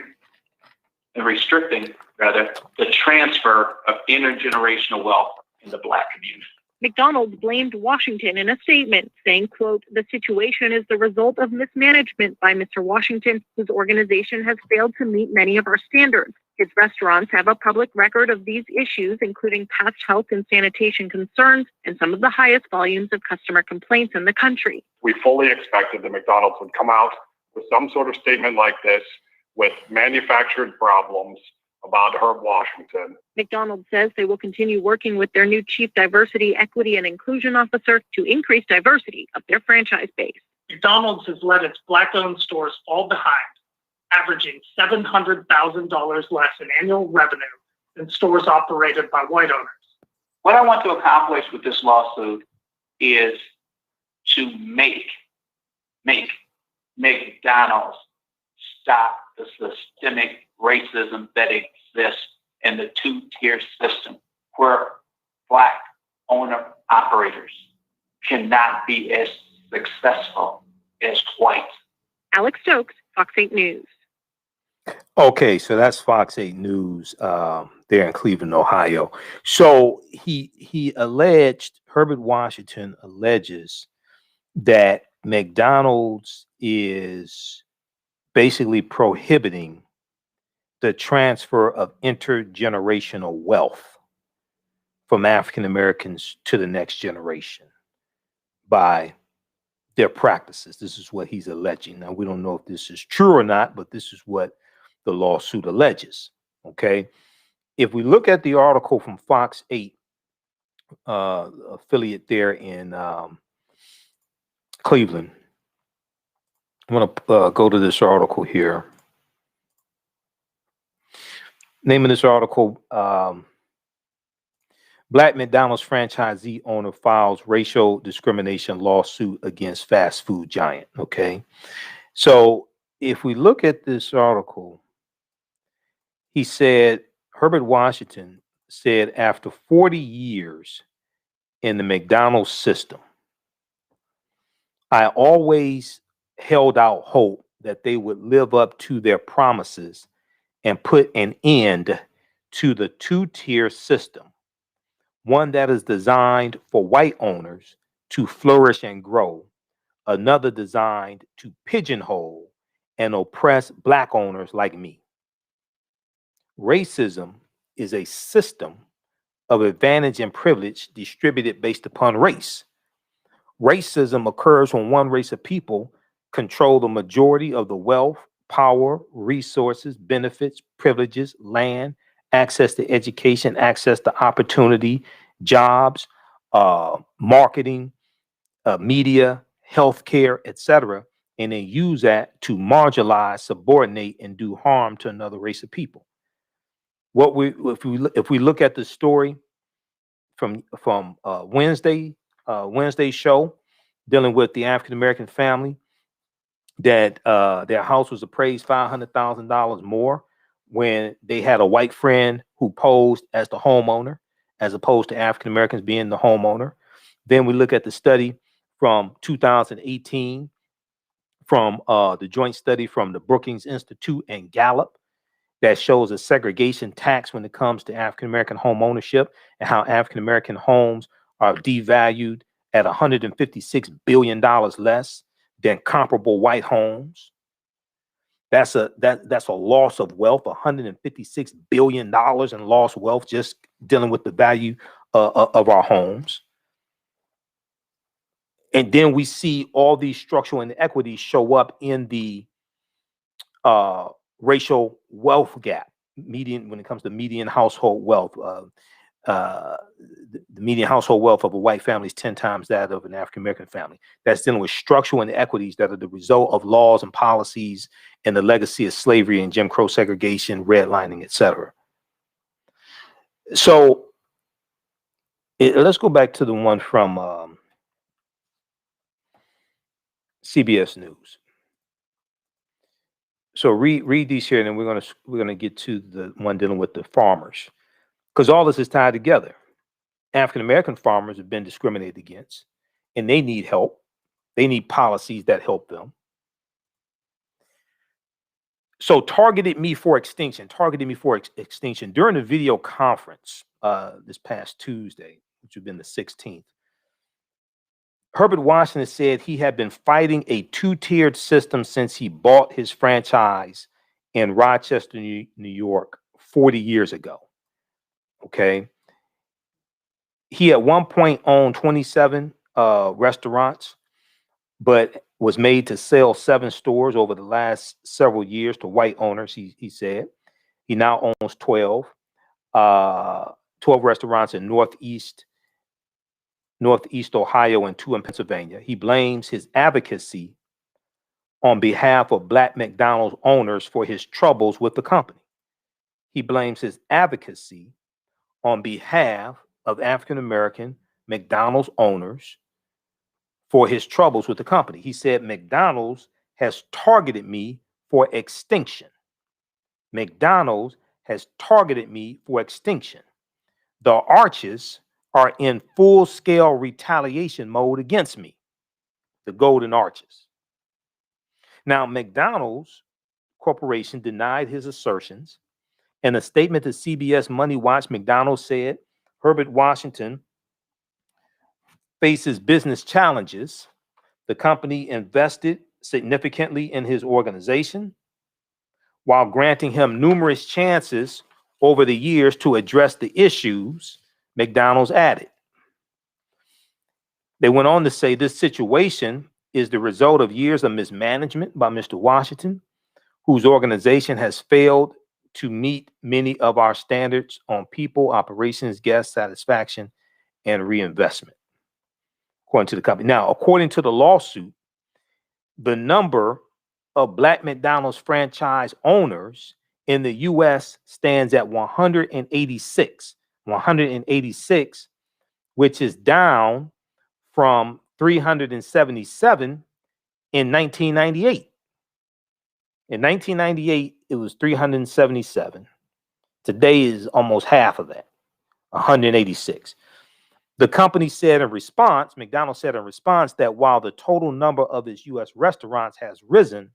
the transfer of intergenerational wealth in the Black community. McDonald's blamed Washington in a statement, saying, quote, "The situation is the result of mismanagement by Mr. Washington, whose organization has failed to meet many of our standards. His restaurants have a public record of these issues, including past health and sanitation concerns and some of the highest volumes of customer complaints in the country." We fully expected that McDonald's would come out with some sort of statement like this with manufactured problems about Herb Washington. McDonald's says they will continue working with their new Chief Diversity, Equity, and Inclusion Officer to increase diversity of their franchise base. McDonald's has let its Black-owned stores fall behind, averaging $700,000 less in annual revenue than stores operated by white owners. What I want to accomplish with this lawsuit is to make make McDonald's stop the systemic racism that exists in the two-tier system where Black owner operators cannot be as successful as white. Alex Stokes, Fox 8 News. Okay, so that's Fox 8 News there in Cleveland, Ohio. So he alleged, Herbert Washington alleges that McDonald's is basically prohibiting the transfer of intergenerational wealth from African Americans to the next generation by their practices. This is what he's alleging. Now, we don't know if this is true or not, but this is what the lawsuit alleges. Okay. If we look at the article from Fox 8, affiliate there in Cleveland, I'm going to go to this article here. Name of this article, Black McDonald's franchisee owner files racial discrimination lawsuit against fast food giant. Okay. So if we look at this article, he said, Herbert Washington said, after 40 years in the McDonald's system, I always held out hope that they would live up to their promises and put an end to the two-tier system, one that is designed for white owners to flourish and grow, another designed to pigeonhole and oppress Black owners like me. Racism is a system of advantage and privilege distributed based upon race. Racism occurs when one race of people control the majority of the wealth, power, resources, benefits, privileges, land, access to education, access to opportunity, jobs, marketing, media, healthcare, etc., and they use that to marginalize, subordinate, and do harm to another race of people. If we look at the story from Wednesday's show, dealing with the African American family that their house was appraised $500,000 more when they had a white friend who posed as the homeowner, as opposed to African Americans being the homeowner. Then we look at the study from 2018 from the joint study from the Brookings Institute and Gallup that shows a segregation tax when it comes to African American home ownership and how African American homes are devalued at $156 billion less than comparable white homes. That's a loss of wealth, $156 billion in lost wealth just dealing with the value of our homes. And then we see all these structural inequities show up in the racial wealth gap, median, when it comes to median household wealth. The median household wealth of a white family is 10 times that of an African American family. That's dealing with structural inequities that are the result of laws and policies and the legacy of slavery and Jim Crow segregation, redlining, etc. So let's go back to the one from CBS News. So read these here, and then we're gonna get to the one dealing with the farmers, because all this is tied together. African American farmers have been discriminated against, and they need help. They need policies that help them. So targeted me for extinction during the video conference this past Tuesday, which would have been the 16th. Herbert Washington said he had been fighting a two-tiered system since he bought his franchise in Rochester, New York, 40 years ago. Okay. He at one point owned 27 restaurants, but was made to sell 7 stores over the last several years to white owners, he said. He now owns 12 restaurants in Northeast Ohio and 2 in Pennsylvania. He blames his advocacy on behalf of Black McDonald's owners for his troubles with the company. He blames his advocacy on behalf of African American McDonald's owners for his troubles with the company. He said, McDonald's has targeted me for extinction. McDonald's has targeted me for extinction. The Arches are in full-scale retaliation mode against me. The Golden Arches. Now, McDonald's Corporation denied his assertions. In a statement to CBS Money Watch, McDonald's said Herbert Washington faces business challenges. The company invested significantly in his organization while granting him numerous chances over the years to address the issues, McDonald's added. They went on to say this situation is the result of years of mismanagement by Mr. Washington, whose organization has failed to meet many of our standards on people, operations, guest satisfaction, and reinvestment, according to the company. Now, according to the lawsuit, the number of Black McDonald's franchise owners in the U.S. stands at 186, which is down from 377 in 1998. In 1998, it was 377. Today is almost half of that, 186. The company said in response, McDonald's said in response, that while the total number of its U.S. restaurants has risen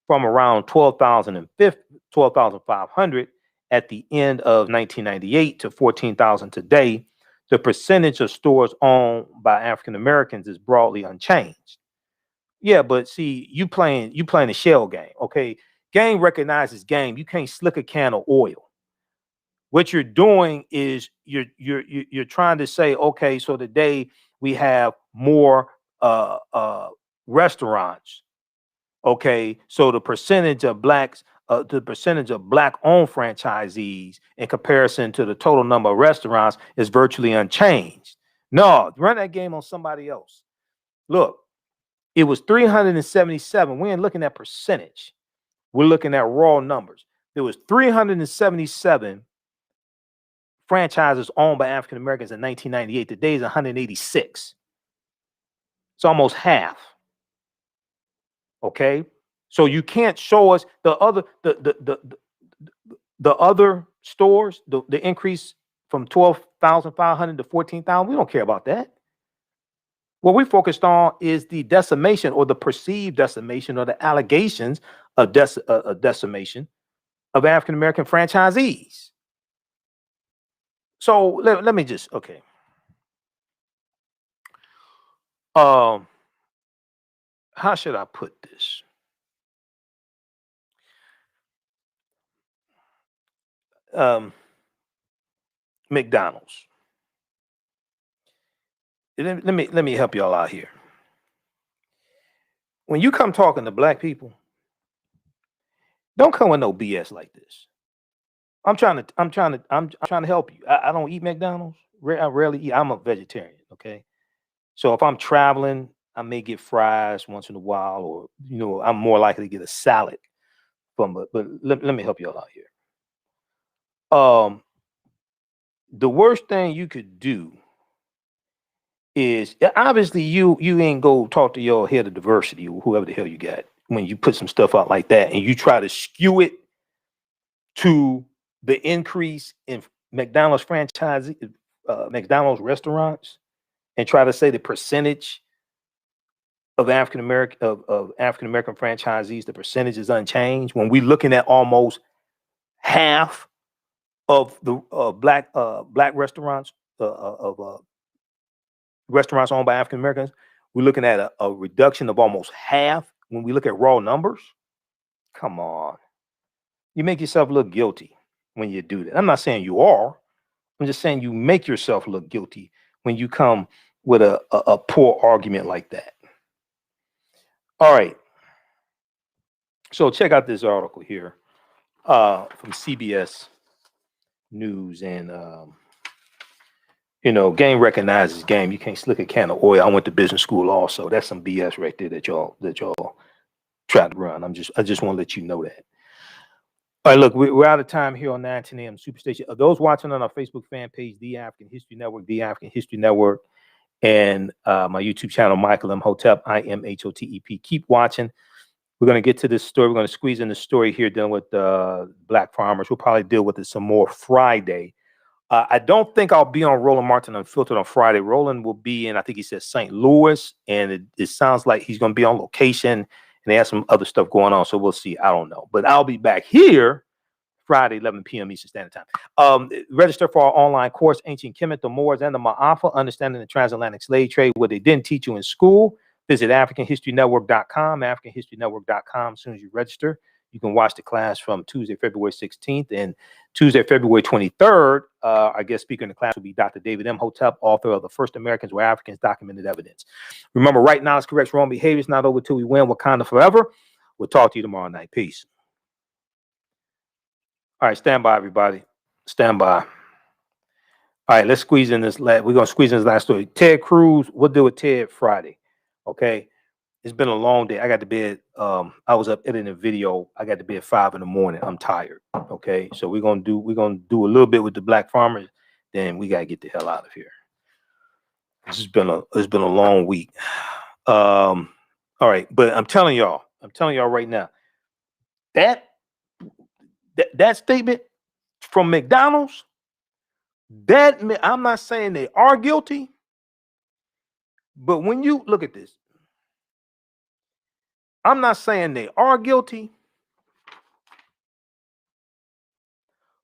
from around 12,500 at the end of 1998 to 14,000 today, the percentage of stores owned by African Americans is broadly unchanged. Yeah, but see, you playing a shell game, okay? Game recognizes game. You can't slick a can of oil. What you're doing is you're trying to say, okay, so today we have more restaurants. Okay, so the percentage of Black-owned franchisees in comparison to the total number of restaurants is virtually unchanged. No, run that game on somebody else. Look, it was 377. We ain't looking at percentage. We're looking at raw numbers. There was 377 franchises owned by African Americans in 1998. Today is 186. It's almost half. Okay, so you can't show us the other stores, the increase from 12,500 to 14,000. We don't care about that. What we focused on is the decimation or the perceived decimation or the allegations of decimation of African American franchisees. So let me just, okay. How should I put this? McDonald's. Let me help y'all out here. When you come talking to Black people, don't come with no BS like this. I'm trying to help you. I don't eat McDonald's. I rarely eat. I'm a vegetarian. Okay, so if I'm traveling, I may get fries once in a while, or I'm more likely to get a salad from. But let me help y'all out here. The worst thing you could do is, obviously you ain't go talk to your head of diversity or whoever the hell you got when you put some stuff out like that and you try to skew it to the increase in McDonald's McDonald's restaurants, and try to say the percentage of African American franchisees, the percentage is unchanged when we're looking at almost half of the black restaurants restaurants owned by African Americans. We're looking at a reduction of almost half when we look at raw numbers. Come on, you make yourself look guilty when you do that. I'm not saying you are. I'm just saying you make yourself look guilty when you come with a poor argument like that. All right. So check out this article here from CBS News, and game recognizes game. You can't slick a can of oil. I went to business school also. That's some BS right there that y'all try to run. I just want to let you know that. All right, look, we're out of time here on 910 AM Superstation. Those watching on our Facebook fan page, The African History Network, and my YouTube channel, Michael M. Hotep, IMHOTEP. Keep watching. We're going to get to this story. We're going to squeeze in the story here dealing with black farmers. We'll probably deal with it some more Friday. I don't think I'll be on Roland Martin Unfiltered on Friday. Roland will be in, I think he said St. Louis, and it sounds like he's going to be on location, and they have some other stuff going on, so we'll see. I don't know. But I'll be back here Friday, 11 p.m. Eastern Standard Time. Register for our online course, Ancient Kemet, the Moors, and the Ma'afa, Understanding the Transatlantic Slave Trade, what they didn't teach you in school. Visit AfricanHistoryNetwork.com, AfricanHistoryNetwork.com. As soon as you register, you can watch the class from Tuesday, February 16th, and Tuesday, February 23rd. Our guest speaker in the class will be Dr. David M. Hotep, author of The First Americans Were Africans, Documented Evidence. Remember, right now is correct wrong behavior. It's not over till we win. Wakanda forever. We'll talk to you tomorrow night. Peace. All right, stand by, everybody. Stand by. All right, let's squeeze in this. We're going to squeeze in this last story. Ted Cruz, we'll deal with Ted Friday. Okay. It's been a long day. I got to bed. I was up editing a video. I got to bed 5 in the morning. I'm tired. Okay. So we're gonna do a little bit with the black farmers. Then we gotta get the hell out of here. It's been a long week. All right, but I'm telling y'all right now, that statement from McDonald's, I'm not saying they are guilty, but when you look at this, I'm not saying they are guilty,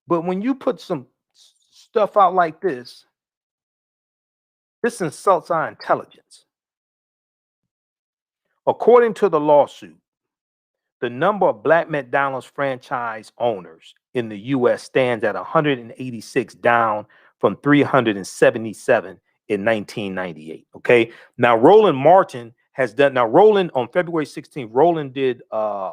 but when you put some stuff out like this insults our intelligence. According to the lawsuit, the number of black McDonald's franchise owners in the U.S. stands at 186, down from 377 in 1998. Okay. Now, Roland Martin has done. Now, Roland on February 16th, Roland did a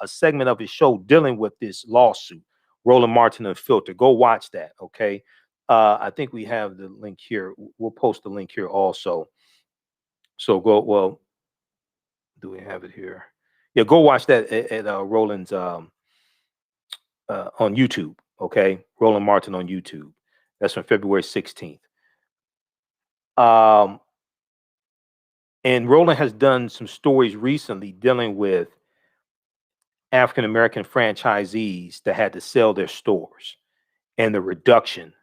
segment of his show dealing with this lawsuit. Roland Martin Unfiltered. Go watch that. Okay. I think we have the link here. We'll post the link here also. So go. Well, do we have it here? Yeah, go watch that at Roland's on YouTube. Okay, Roland Martin on YouTube. That's from February 16th. And Roland has done some stories recently dealing with African American franchisees that had to sell their stores and the reduction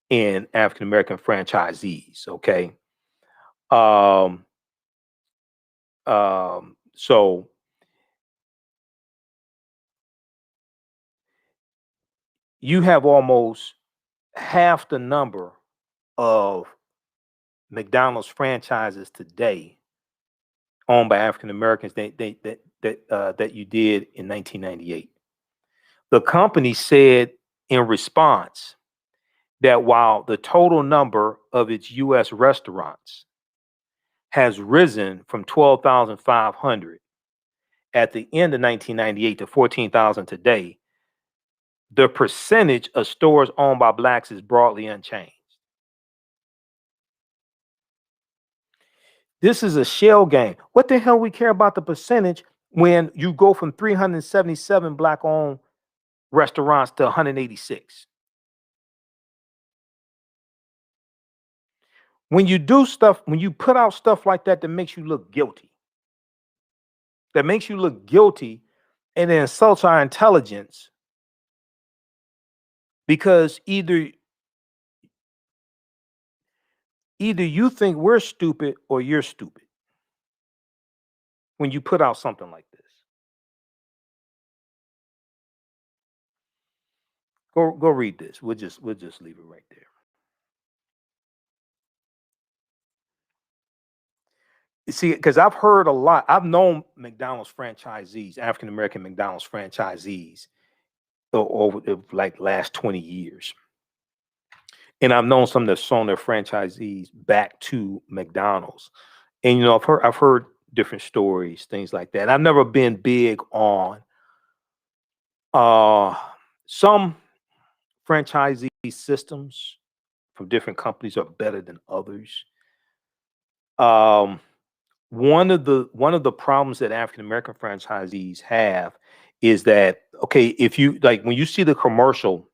in African American franchisees. Okay. So you have almost half the number of McDonald's franchises today owned by African Americans that you did in 1998. The company said in response that while the total number of its U.S. restaurants has risen from 12,500 at the end of 1998 to 14,000 today, the percentage of stores owned by blacks is broadly unchanged. This is a shell game. What the hell we care about the percentage when you go from 377 black-owned restaurants to 186? When you do stuff, when you put out stuff like that makes you look guilty, and it insults our intelligence, because either you think we're stupid or you're stupid when you put out something like this. Go read this. We'll just leave it right there. You see, because I've heard a lot. I've known McDonald's franchisees, African American McDonald's franchisees, over the last 20 years. And I've known some that sold their franchisees back to McDonald's. And I've heard different stories, things like that. I've never been big on some franchisee systems from different companies are better than others. One of the problems that African American franchisees have is that, okay, if you when you see the commercial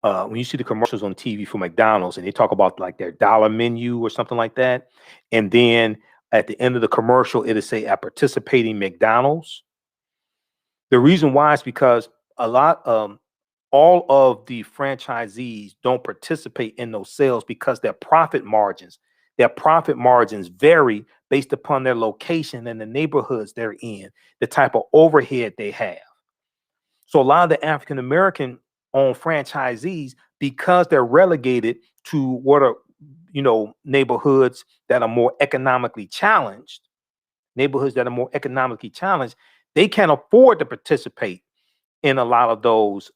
when you see the commercials on TV for McDonald's and they talk about like their dollar menu or something like that, and then at the end of the commercial, it'll say at participating McDonald's. The reason why is because all of the franchisees don't participate in those sales because their profit margins vary based upon their location and the neighborhoods they're in, the type of overhead they have. So a lot of the African American owned franchisees, because they're relegated to what are, neighborhoods that are more economically challenged, they can't afford to participate in a lot of those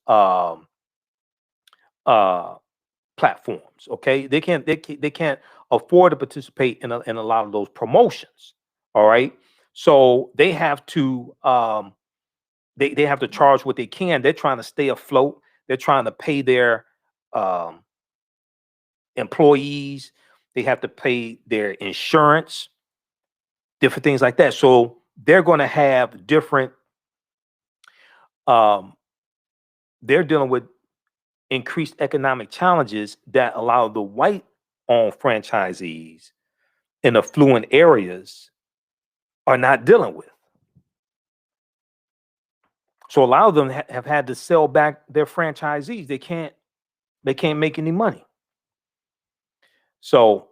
platforms. Okay, they can't afford to participate in a lot of those promotions. All right, so they have to they have to charge what they can. They're trying to stay afloat. They're trying to pay their employees. They have to pay their insurance, different things like that. So they're going to have different. They're dealing with increased economic challenges that allow the white-owned franchisees in affluent areas are not dealing with. So a lot of them have had to sell back their franchisees. They can't make any money. So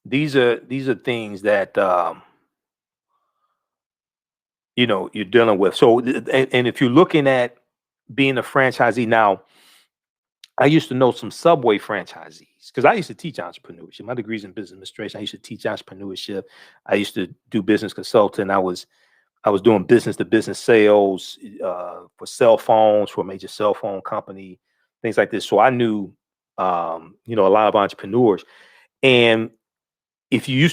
these are things that you're dealing with. So and if you're looking at being a franchisee now, I used to know some Subway franchisees because I used to teach entrepreneurship. My degree's in business administration. I used to teach entrepreneurship. I used to do business consulting. I was doing business to business sales for cell phones for a major cell phone company, things like this. So I knew, a lot of entrepreneurs. And if you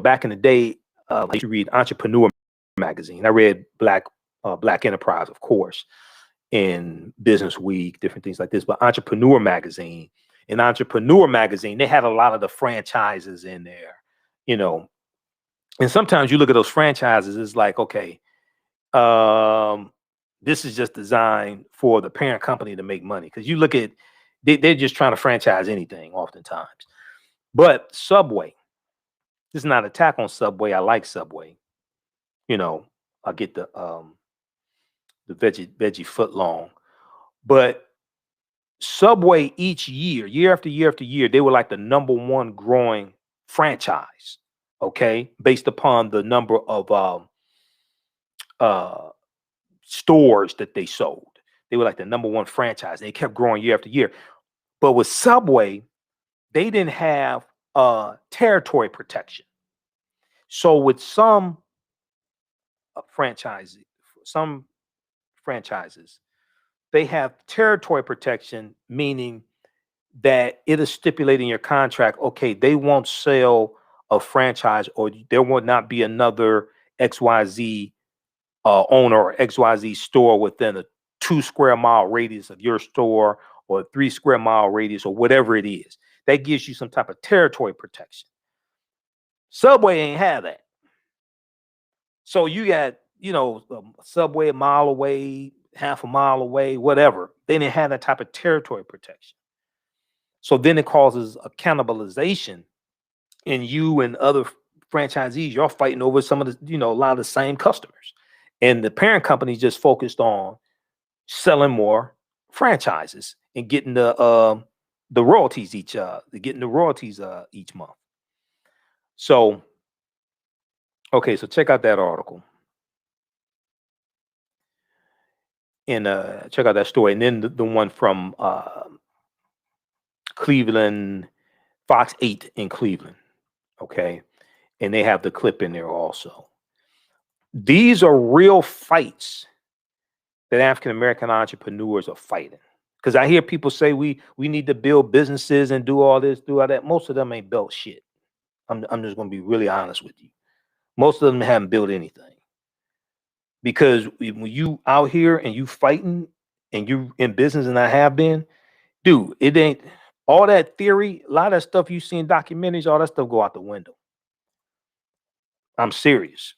back in the day, I used to read Entrepreneur magazine. I read Black Enterprise, of course, in Business Week, different things like this. But Entrepreneur magazine, they had a lot of the franchises in there, And sometimes you look at those franchises, it's like, okay, this is just designed for the parent company to make money. Because you look at, they're just trying to franchise anything oftentimes. But Subway, this is not an attack on Subway. I like Subway. I get the veggie foot long. But Subway each year after year after year, they were like the number one growing franchise. Okay, based upon the number of stores that they sold. They were like the number one franchise. They kept growing year after year. But with Subway, they didn't have territory protection. So with some franchises, they have territory protection, meaning that it is stipulating your contract, okay, they won't sell a franchise, or there will not be another XYZ owner or XYZ store within a 2 square mile radius of your store, or a 3 square mile radius, or whatever it is. That gives you some type of territory protection. Subway ain't have that. So you got, Subway a mile away, half a mile away, whatever. They didn't have that type of territory protection. So then it causes a cannibalization, and you and other franchisees, you're fighting over some of the, a lot of the same customers. And the parent company just focused on selling more franchises and getting the royalties each month. So, okay, so check out that article. And check out that story. And then the one from Cleveland, Fox 8 in Cleveland. Okay. And they have the clip in there also. These are real fights that African-American entrepreneurs are fighting. Because I hear people say we need to build businesses and do all this, do all that. Most of them ain't built shit. I'm just going to be really honest with you. Most of them haven't built anything. Because when you out here and you fighting and you in business, and I have been, dude, it ain't all that theory, a lot of that stuff you see in documentaries, all that stuff go out the window. I'm serious.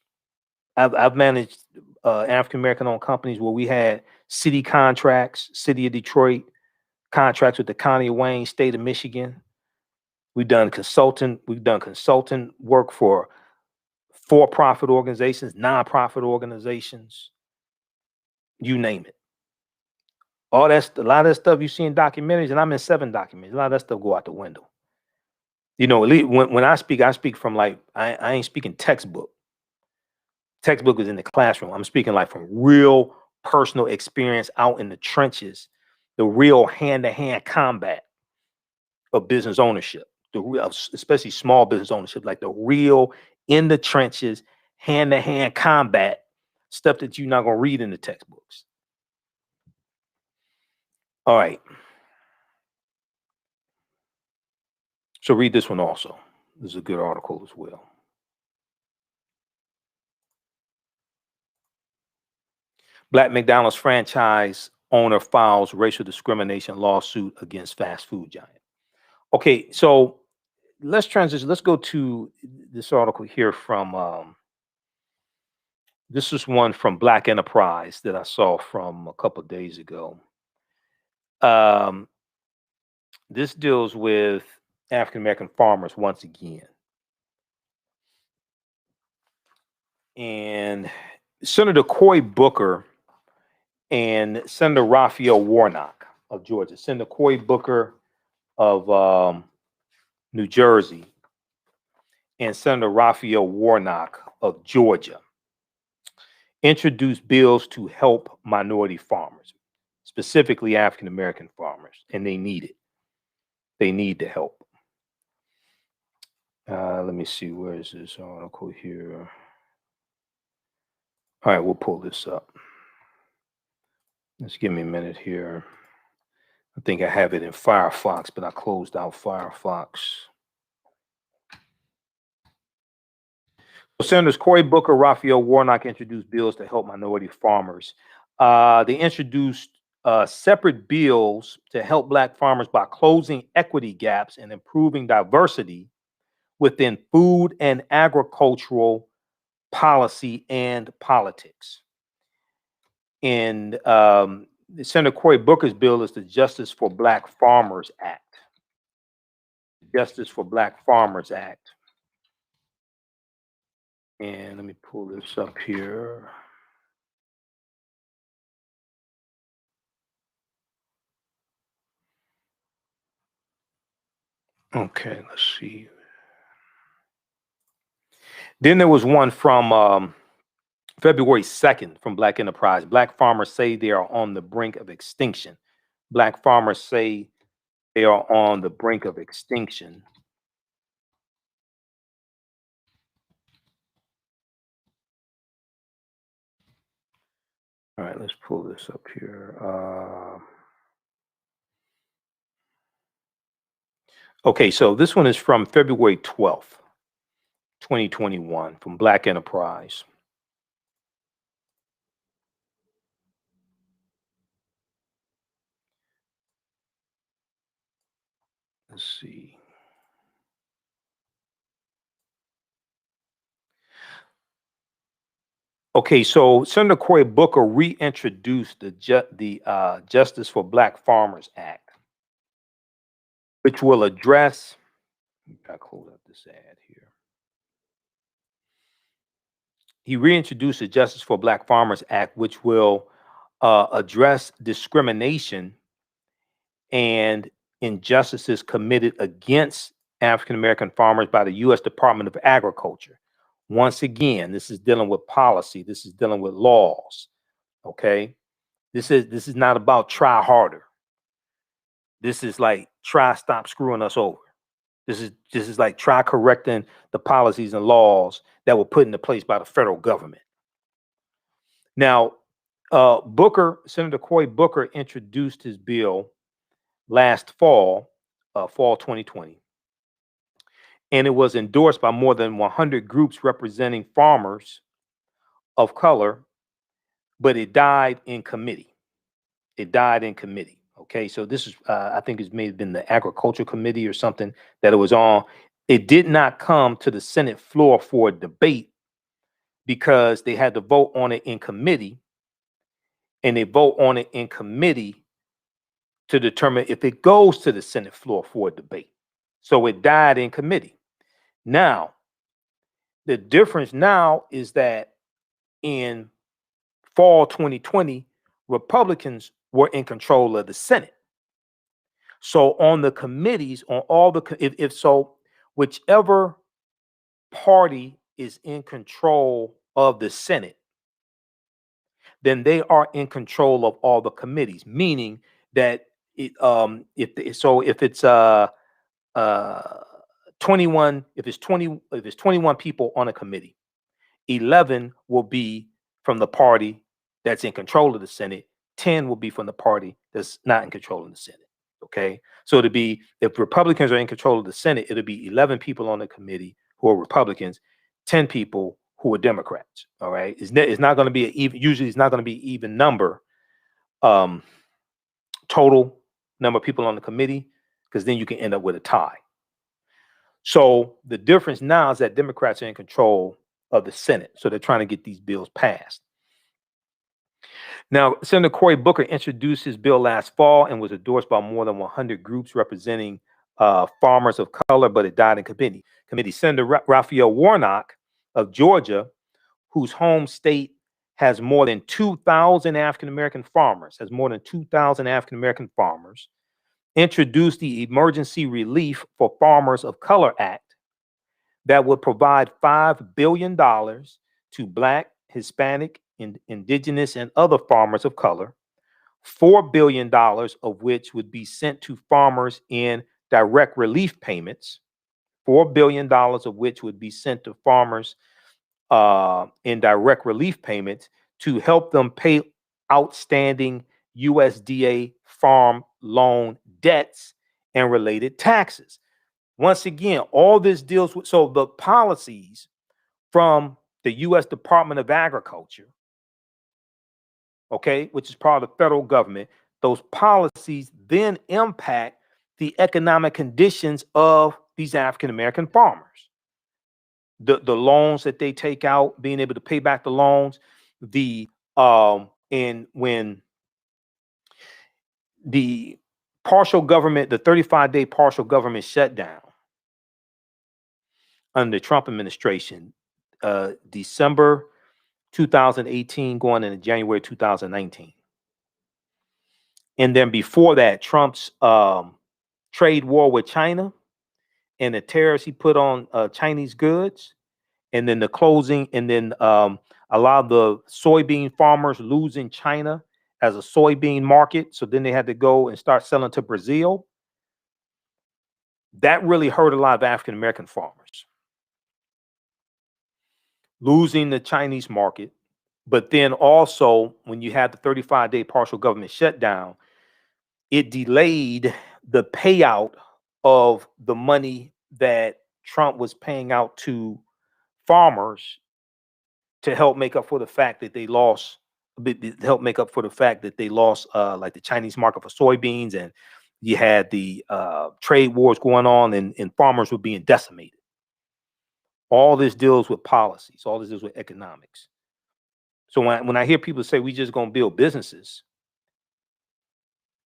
I've managed African-American owned companies where we had city contracts, city of Detroit contracts with the County of Wayne, State of Michigan. We've done consulting work for-profit organizations, nonprofit organizations, you name it. A lot of that stuff you see in documentaries, and I'm in 7 documentaries. A lot of that stuff go out the window. You know, when I speak from like, I ain't speaking textbook. Textbook is in the classroom. I'm speaking like from real personal experience out in the trenches, the real hand-to-hand combat of business ownership, the real, especially small business ownership, like the real in the trenches, hand-to-hand combat stuff that you're not going to read in the textbooks. All right. So read this one also. This is a good article as well. Black McDonald's franchise owner files racial discrimination lawsuit against fast food giant. Okay, so let's transition. Let's go to this article here from, this is one from Black Enterprise that I saw from a couple of days ago. This deals with African-American farmers once again. And Senator Cory Booker and Senator Raphael Warnock of Georgia, Senator Cory Booker of New Jersey, and Senator Raphael Warnock of Georgia introduced bills to help minority farmers, specifically African-American farmers, and they need it. They need the help. Let me see, where is this article here? All right, we'll pull this up. Just give me a minute here. I think I have it in Firefox, but I closed out Firefox. So Senators Cory Booker, Raphael Warnock introduced bills to help minority farmers. They introduced separate bills to help Black farmers by closing equity gaps and improving diversity within food and agricultural policy and politics. And Senator Cory Booker's bill is the Justice for Black Farmers Act. Justice for Black Farmers Act. And let me pull this up here. Okay, let's see. Then there was one from February 2nd from Black Enterprise. Black farmers say they are on the brink of extinction. Black farmers say they are on the brink of extinction. All right, let's pull this up here. Okay, so this one is from February 12th, 2021, from Black Enterprise. Let's see. Okay, so Senator Cory Booker reintroduced the Justice for Black Farmers Act, which will address, I'll close up this ad here. He reintroduced the Justice for Black Farmers Act, which will address discrimination and injustices committed against African-American farmers by the U.S. Department of Agriculture. Once again, this is dealing with policy. This is dealing with laws. Okay, this is not about try harder. This is like try stop screwing us over. This is like try correcting the policies and laws that were put into place by the federal government. Now, Senator Cory Booker introduced his bill last fall, fall 2020. And it was endorsed by more than 100 groups representing farmers of color, but it died in committee. It died in committee. Okay, so this is, I think it may have been the Agriculture Committee or something that it was on. It did not come to the Senate floor for a debate because they had to vote on it in committee, and they vote on it in committee to determine if it goes to the Senate floor for a debate. So it died in committee. Now, the difference now is that in fall 2020, Republicans were in control of the Senate. So on the committees, on all the, if so, whichever party is in control of the Senate, then they are in control of all the committees, meaning that if it's 21, if it's 21 people on a committee, 11 will be from the party that's in control of the Senate, 10 will be from the party that's not in control of the Senate. Okay, so it'll be, if Republicans are in control of the Senate, it'll be 11 people on the committee who are Republicans, 10 people who are Democrats. All right, it's not going to be usually it's not going to be even number, total number of people on the committee, because then you can end up with a tie. So the difference now is that Democrats are in control of the Senate, so they're trying to get these bills passed. Now, Senator Cory Booker introduced his bill last fall and was endorsed by more than 100 groups representing farmers of color, but it died in committee. Senator Raphael Warnock of Georgia, whose home state has more than 2,000 African-American farmers, introduced the Emergency Relief for Farmers of Color Act that would provide $5 billion to Black, Hispanic, Indigenous, and other farmers of color, $4 billion of which would be sent to farmers in direct relief payments, $4 billion of which would be sent to farmers in direct relief payments to help them pay outstanding USDA farm loan debts and related taxes. Once again, all this deals with, so the policies from the U.S. Department of Agriculture, okay, which is part of the federal government, those policies then impact the economic conditions of these African-American farmers. The loans that they take out, being able to pay back the loans, and when the partial government, the 35-day partial government shutdown under the Trump administration, December 2018 going into January 2019. And then before that, Trump's trade war with China and the tariffs he put on Chinese goods, and then the closing, and then a lot of the soybean farmers losing China as a soybean market. So then they had to go and start selling to Brazil. That really hurt a lot of African-American farmers. Losing the Chinese market, but then also when you had the 35-day partial government shutdown, it delayed the payout of the money that Trump was paying out to farmers to help make up for the fact that they lost, like the Chinese market for soybeans, and you had the trade wars going on, and farmers were being decimated. All this deals with policies. All this deals with economics. So when I hear people say we just going to build businesses,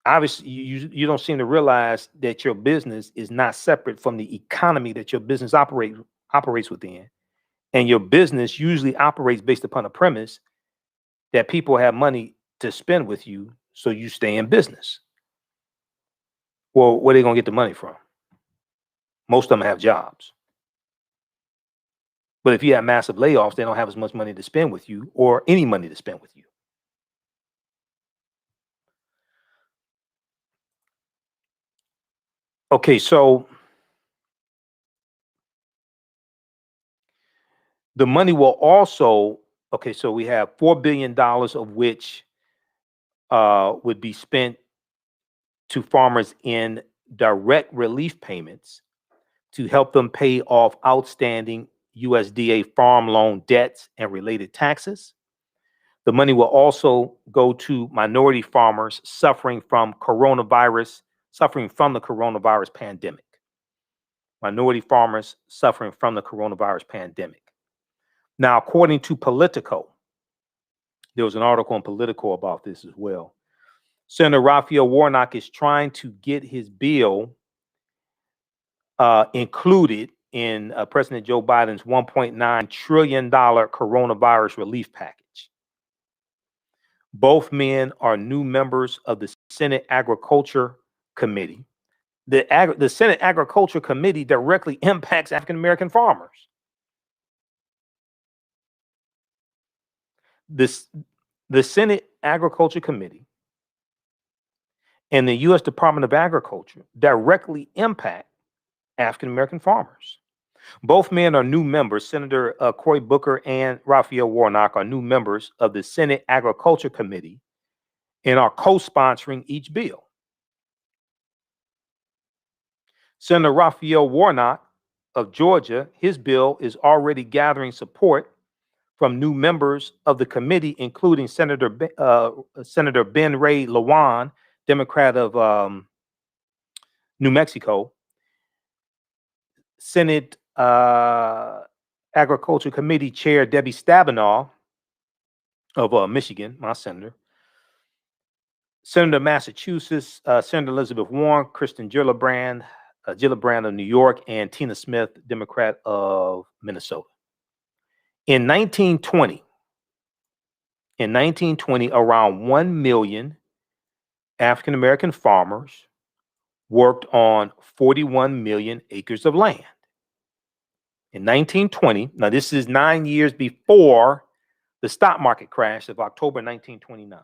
obviously you don't seem to realize that your business is not separate from the economy that your business operates within. And your business usually operates based upon a premise that people have money to spend with you, so you stay in business. Well, where are they going to get the money from? Most of them have jobs. But if you have massive layoffs, they don't have as much money to spend with you, or any money to spend with you. Okay, so the money will also, okay, so we have $4 billion of which would be spent to farmers in direct relief payments to help them pay off outstanding USDA farm loan debts and related taxes. The money will also go to minority farmers suffering from the coronavirus pandemic. Minority farmers suffering from the coronavirus pandemic. Now, according to Politico, there was an article in Politico about this as well. Senator Raphael Warnock is trying to get his bill included in President Joe Biden's $1.9 trillion coronavirus relief package. Both men are new members of the Senate Agriculture Committee. The Senate Agriculture Committee directly impacts African-American farmers. The Senate Agriculture Committee and the U.S. Department of Agriculture directly impact African-American farmers. Both men are new members. Senator Cory Booker and Raphael Warnock are new members of the Senate Agriculture Committee and are co-sponsoring each bill. Senator Raphael Warnock of Georgia, his bill is already gathering support from new members of the committee, including Senator Ben Ray Lawan, Democrat of New Mexico, Senate Agriculture Committee Chair Debbie Stabenow of Michigan, my senator, Senator of Massachusetts, Senator Elizabeth Warren, Kristen Gillibrand of New York, and Tina Smith, Democrat of Minnesota. In 1920, around 1 million African-American farmers worked on 41 million acres of land. In 1920, now this is 9 years before the stock market crash of October 1929.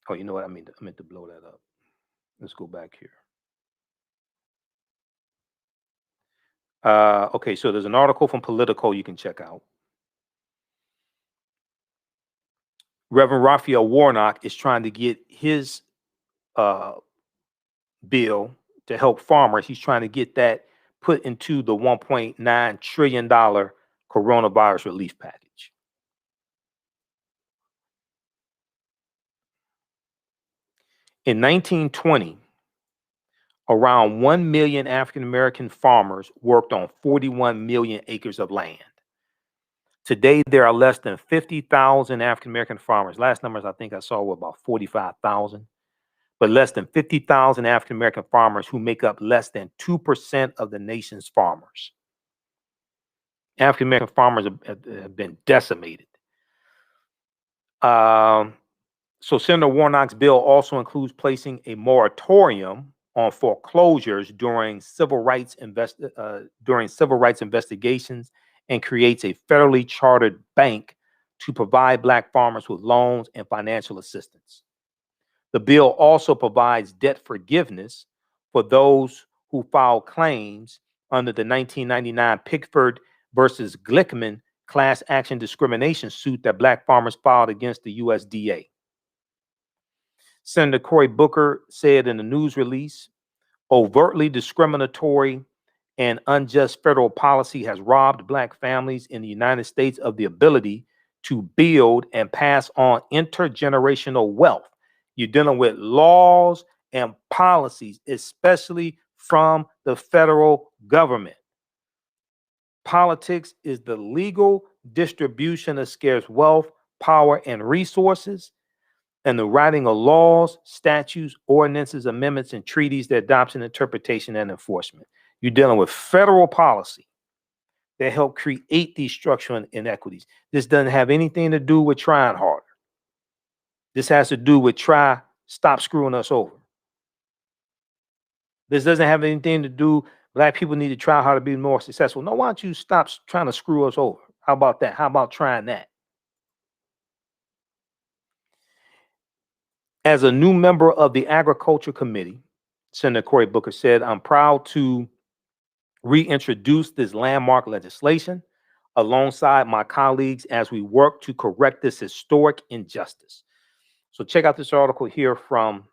Oh, you know what? I meant to blow that up. Let's go back here. Okay, so there's an article from Politico you can check out. Reverend Raphael Warnock is trying to get his bill to help farmers. He's trying to get that put into the $1.9 trillion coronavirus relief package. In 1920, around 1 million African-American farmers worked on 41 million acres of land. Today, there are less than 50,000 African-American farmers. Last numbers I think I saw were about 45,000, but less than 50,000 African-American farmers who make up less than 2% of the nation's farmers. African-American farmers have been decimated. So Senator Warnock's bill also includes placing a moratorium on foreclosures during civil rights investigations and creates a federally chartered bank to provide Black farmers with loans and financial assistance. The bill also provides debt forgiveness for those who filed claims under the 1999 Pickford versus Glickman class action discrimination suit that Black farmers filed against the USDA. Senator Cory Booker said in a news release, overtly discriminatory and unjust federal policy has robbed Black families in the United States of the ability to build and pass on intergenerational wealth. You're dealing with laws and policies, especially from the federal government. Politics is the legal distribution of scarce wealth, power, and resources, and the writing of laws, statutes, ordinances, amendments, and treaties, their adoption, interpretation, and enforcement. You're dealing with federal policy that help create these structural inequities. This doesn't have anything to do with trying harder. This has to do with stop screwing us over. This doesn't have anything to do, Black people need to try how to be more successful. No, why don't you stop trying to screw us over? How about that? How about trying that? As a new member of the Agriculture Committee, Senator Cory Booker said, I'm proud to reintroduce this landmark legislation alongside my colleagues as we work to correct this historic injustice. So check out this article here from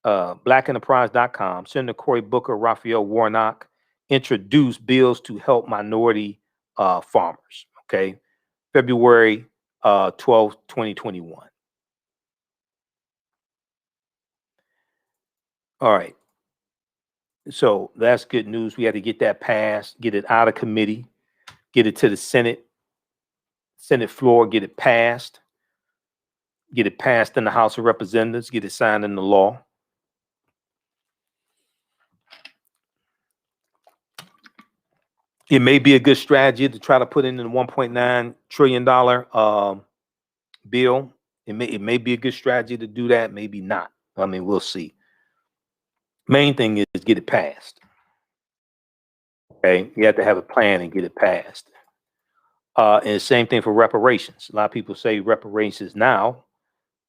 blackenterprise.com. Senator Cory Booker, Raphael Warnock introduced bills to help minority farmers. Okay, February 12, 2021. All right. So that's good news. We had to get that passed, get it out of committee, get it to the Senate floor, get it passed. get it passed in the House of Representatives, get it signed into law. It may be a good strategy to try to put in the $1.9 trillion bill. It may be a good strategy to do that, maybe not. I mean, we'll see. Main thing is get it passed. Okay, you have to have a plan and get it passed. And same thing for reparations. A lot of people say reparations now.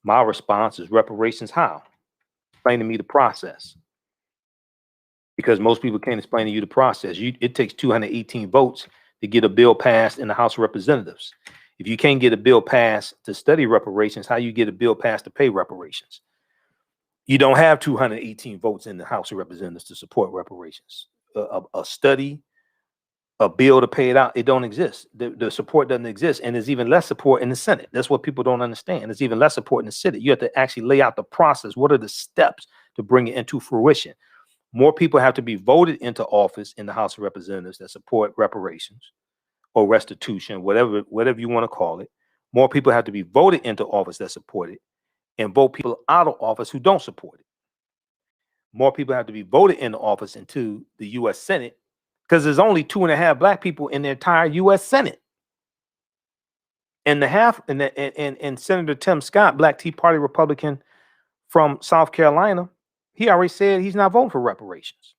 My response is reparations how? Explain to me the process. Because most people can't explain to you the process. It takes 218 votes to get a bill passed in the House of Representatives. If you can't get a bill passed to study reparations, how you get a bill passed to pay reparations? You don't have 218 votes in the House of Representatives to support reparations. A study, a bill to pay it out, it don't exist. The support doesn't exist, and there's even less support in the Senate. That's what people don't understand. There's even less support in the Senate. You have to actually lay out the process. What are the steps to bring it into fruition? More people have to be voted into office in the House of Representatives that support reparations or restitution, whatever you want to call it. More people have to be voted into office that support it, and vote people out of office who don't support it. More people have to be voted into office into the U.S. Senate, because there's only 2.5 black people in the entire U.S. Senate. And Senator Tim Scott, Black Tea Party Republican from South Carolina, he already said he's not voting for reparations.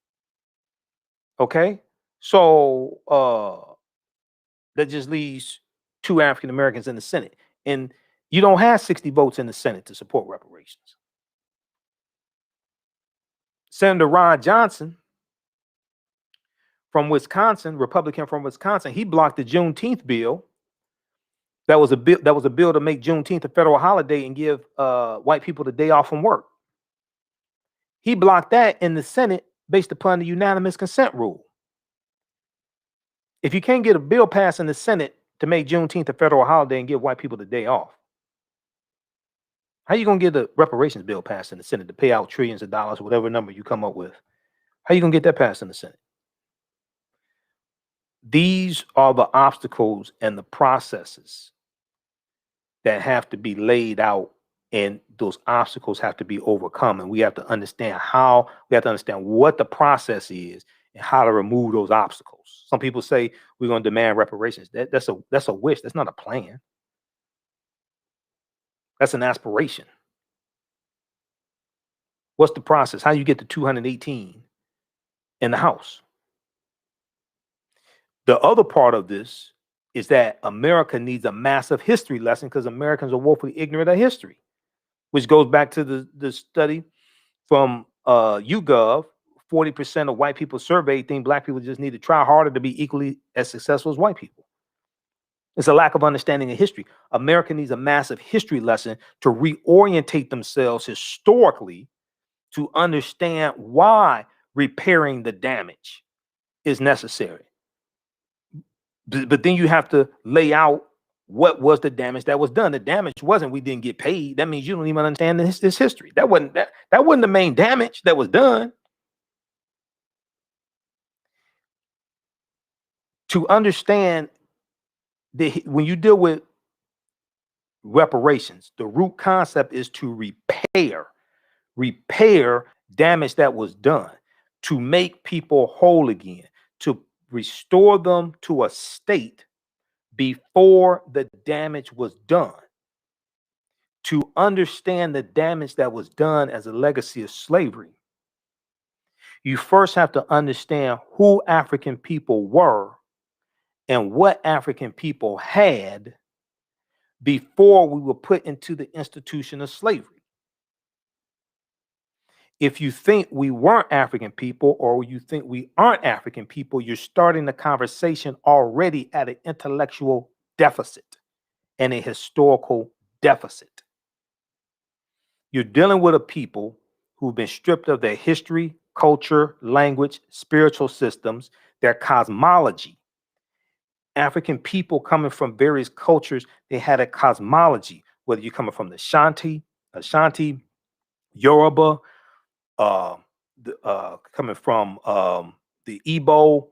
Okay, so that just leaves 2 African Americans in the Senate, and you don't have 60 votes in the Senate to support reparations. Senator Ron Johnson from Wisconsin, Republican from Wisconsin, he blocked the Juneteenth bill. That was a bill to make Juneteenth a federal holiday and give white people the day off from work. He blocked that in the Senate based upon the unanimous consent rule. If you can't get a bill passed in the Senate to make Juneteenth a federal holiday and give white people the day off, how are you going to get the reparations bill passed in the Senate to pay out trillions of dollars, whatever number you come up with? How are you going to get that passed in the Senate? These are the obstacles and the processes that have to be laid out, and those obstacles have to be overcome. And we have to understand what the process is and how to remove those obstacles. Some people say we're going to demand reparations. That's a wish. That's not a plan. That's an aspiration. What's the process? How do you get to 218 in the House? The other part of this is that America needs a massive history lesson, because Americans are woefully ignorant of history, which goes back to the study from YouGov. 40% of white people surveyed think black people just need to try harder to be equally as successful as white people. It's a lack of understanding of history. America needs a massive history lesson to reorientate themselves historically to understand why repairing the damage is necessary. But then you have to lay out what was the damage that was done. The damage wasn't we didn't get paid. That means you don't even understand this history. That wasn't the main damage that was done. To understand when you deal with reparations, the root concept is to repair damage that was done, to make people whole again, to restore them to a state before the damage was done. To understand the damage that was done as a legacy of slavery, you first have to understand who African people were and what African people had before we were put into the institution of slavery. If you think we weren't African people, or you think we aren't African people, you're starting the conversation already at an intellectual deficit and a historical deficit. You're dealing with a people who've been stripped of their history, culture, language, spiritual systems, their cosmology. African people coming from various cultures, they had a cosmology, whether you're coming from the Ashanti, Yoruba, coming from the Igbo,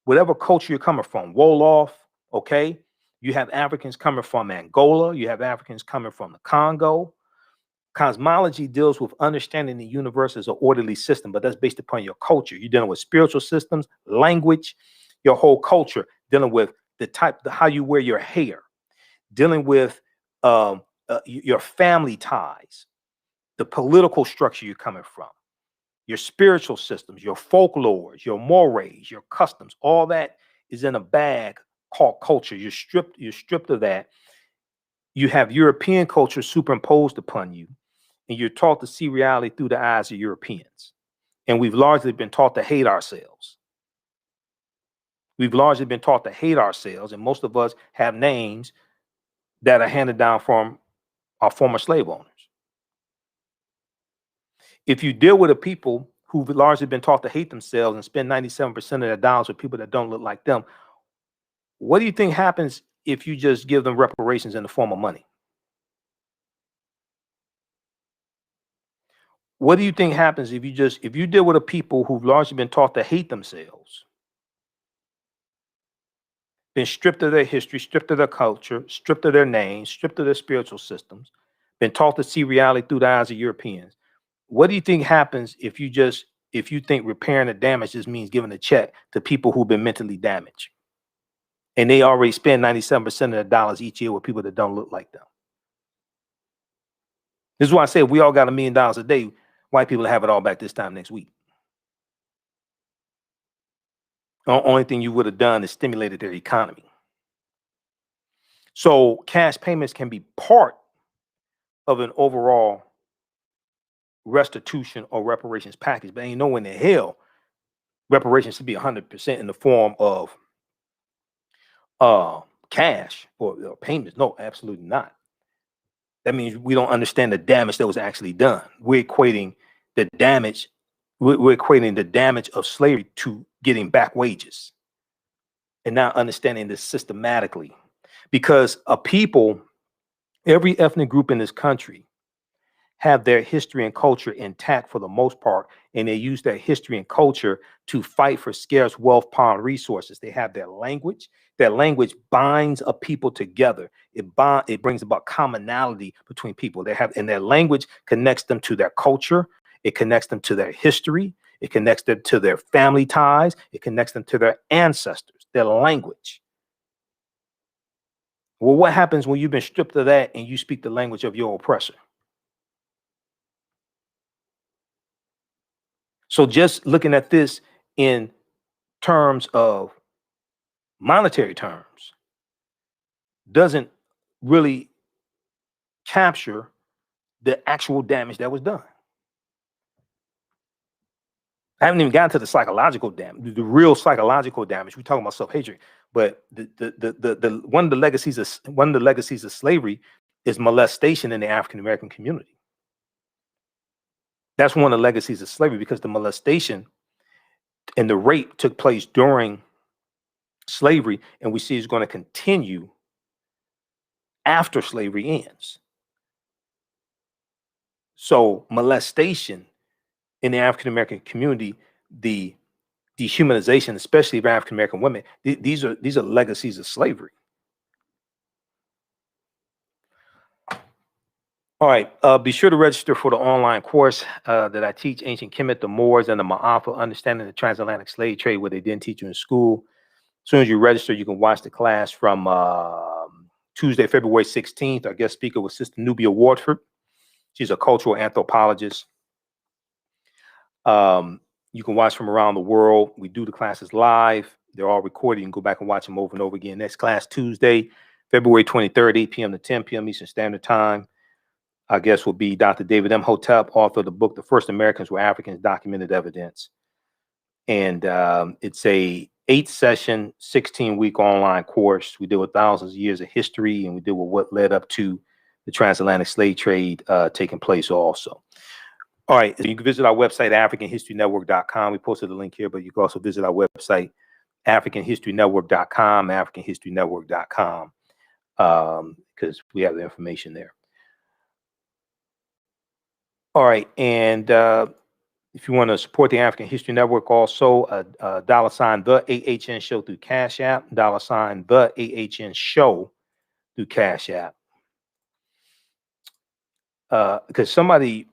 whatever culture you're coming from, Wolof, okay? You have Africans coming from Angola. You have Africans coming from the Congo. Cosmology deals with understanding the universe as an orderly system, but that's based upon your culture. You're dealing with spiritual systems, language, your whole culture, dealing with how you wear your hair, dealing with your family ties, the political structure you're coming from, your spiritual systems, your folklores, your mores, your customs. All that is in a bag called culture. You're stripped of that. You have European culture superimposed upon you, and you're taught to see reality through the eyes of Europeans. And we've largely been taught to hate ourselves. We've largely been taught to hate ourselves, and most of us have names that are handed down from our former slave owners. If you deal with a people who've largely been taught to hate themselves and spend 97% of their dollars with people that don't look like them, what do you think happens if you just give them reparations in the form of money? What do you think happens if you deal with a people who've largely been taught to hate themselves, been stripped of their history, stripped of their culture, stripped of their names, stripped of their spiritual systems, been taught to see reality through the eyes of Europeans? What do you think happens if you think repairing the damage just means giving a check to people who've been mentally damaged? And they already spend 97% of their dollars each year with people that don't look like them. This is why I say if we all got $1 million a day, white people have it all back this time next week. The only thing you would have done is stimulated their economy. So cash payments can be part of an overall restitution or reparations package, but ain't no in the hell reparations should be 100% in the form of cash or payments. No, absolutely not. That means we don't understand the damage that was actually done. We're equating the damage of slavery to getting back wages, and not understanding this systematically. Because every ethnic group in this country have their history and culture intact for the most part, and they use their history and culture to fight for scarce wealth, power, and resources. They have their language. Their language binds a people together. It brings about commonality between people. And their language connects them to their culture. It connects them to their history. It connects them to their family ties. It connects them to their ancestors, their language. Well, what happens when you've been stripped of that and you speak the language of your oppressor? So just looking at this in terms of monetary terms doesn't really capture the actual damage that was done. I haven't even gotten to the psychological damage, the real psychological damage. We're talking about self-hatred, but one of the legacies of slavery is molestation in the African American community. That's one of the legacies of slavery, because the molestation and the rape took place during slavery, and we see it's going to continue after slavery ends. So molestation in the African American community, the dehumanization, especially of African American women, these are legacies of slavery. All right, be sure to register for the online course that I teach, Ancient Kemet, the Moors, and the Ma'afa, Understanding the Transatlantic Slave Trade, what they didn't teach you in school. As soon as you register, you can watch the class from Tuesday, February 16th. Our guest speaker was Sister Nubia Wardford. She's a cultural anthropologist. You can watch from around the world. We do the classes live. They're all recorded. You can go back and watch them over and over again. Next class, Tuesday, February 23rd, 8 p.m. to 10 p.m. Eastern Standard Time. Our guest will be Dr. David M. Hotep, author of the book, The First Americans Were Africans, Documented Evidence. And it's a 8-session, 16-week online course. We deal with thousands of years of history, and we deal with what led up to the transatlantic slave trade taking place also. All right, so you can visit our website, AfricanHistoryNetwork.com. We posted the link here, but you can also visit our website, AfricanHistoryNetwork.com, AfricanHistoryNetwork.com, because we have the information there. All right, and If you want to support the African History Network, also $ the AHN show through Cash App, $ the AHN show through Cash App. Because somebody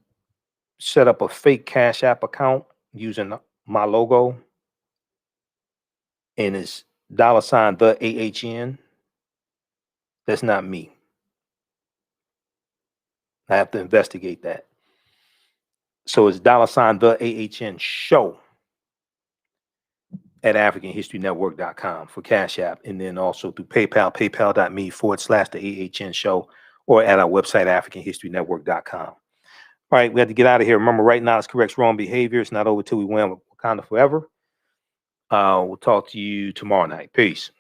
set up a fake Cash App account using my logo, and it's $ the AHN. That's not me. I have to investigate that. So it's $ the AHN show at AfricanHistoryNetwork.com for Cash App, and then also through PayPal, paypal.me/the AHN show, or at our website, AfricanHistoryNetwork.com. All right, we have to get out of here. Remember, right now it's corrects wrong behavior. It's not over till we win Wakanda forever. We'll talk to you tomorrow night. Peace.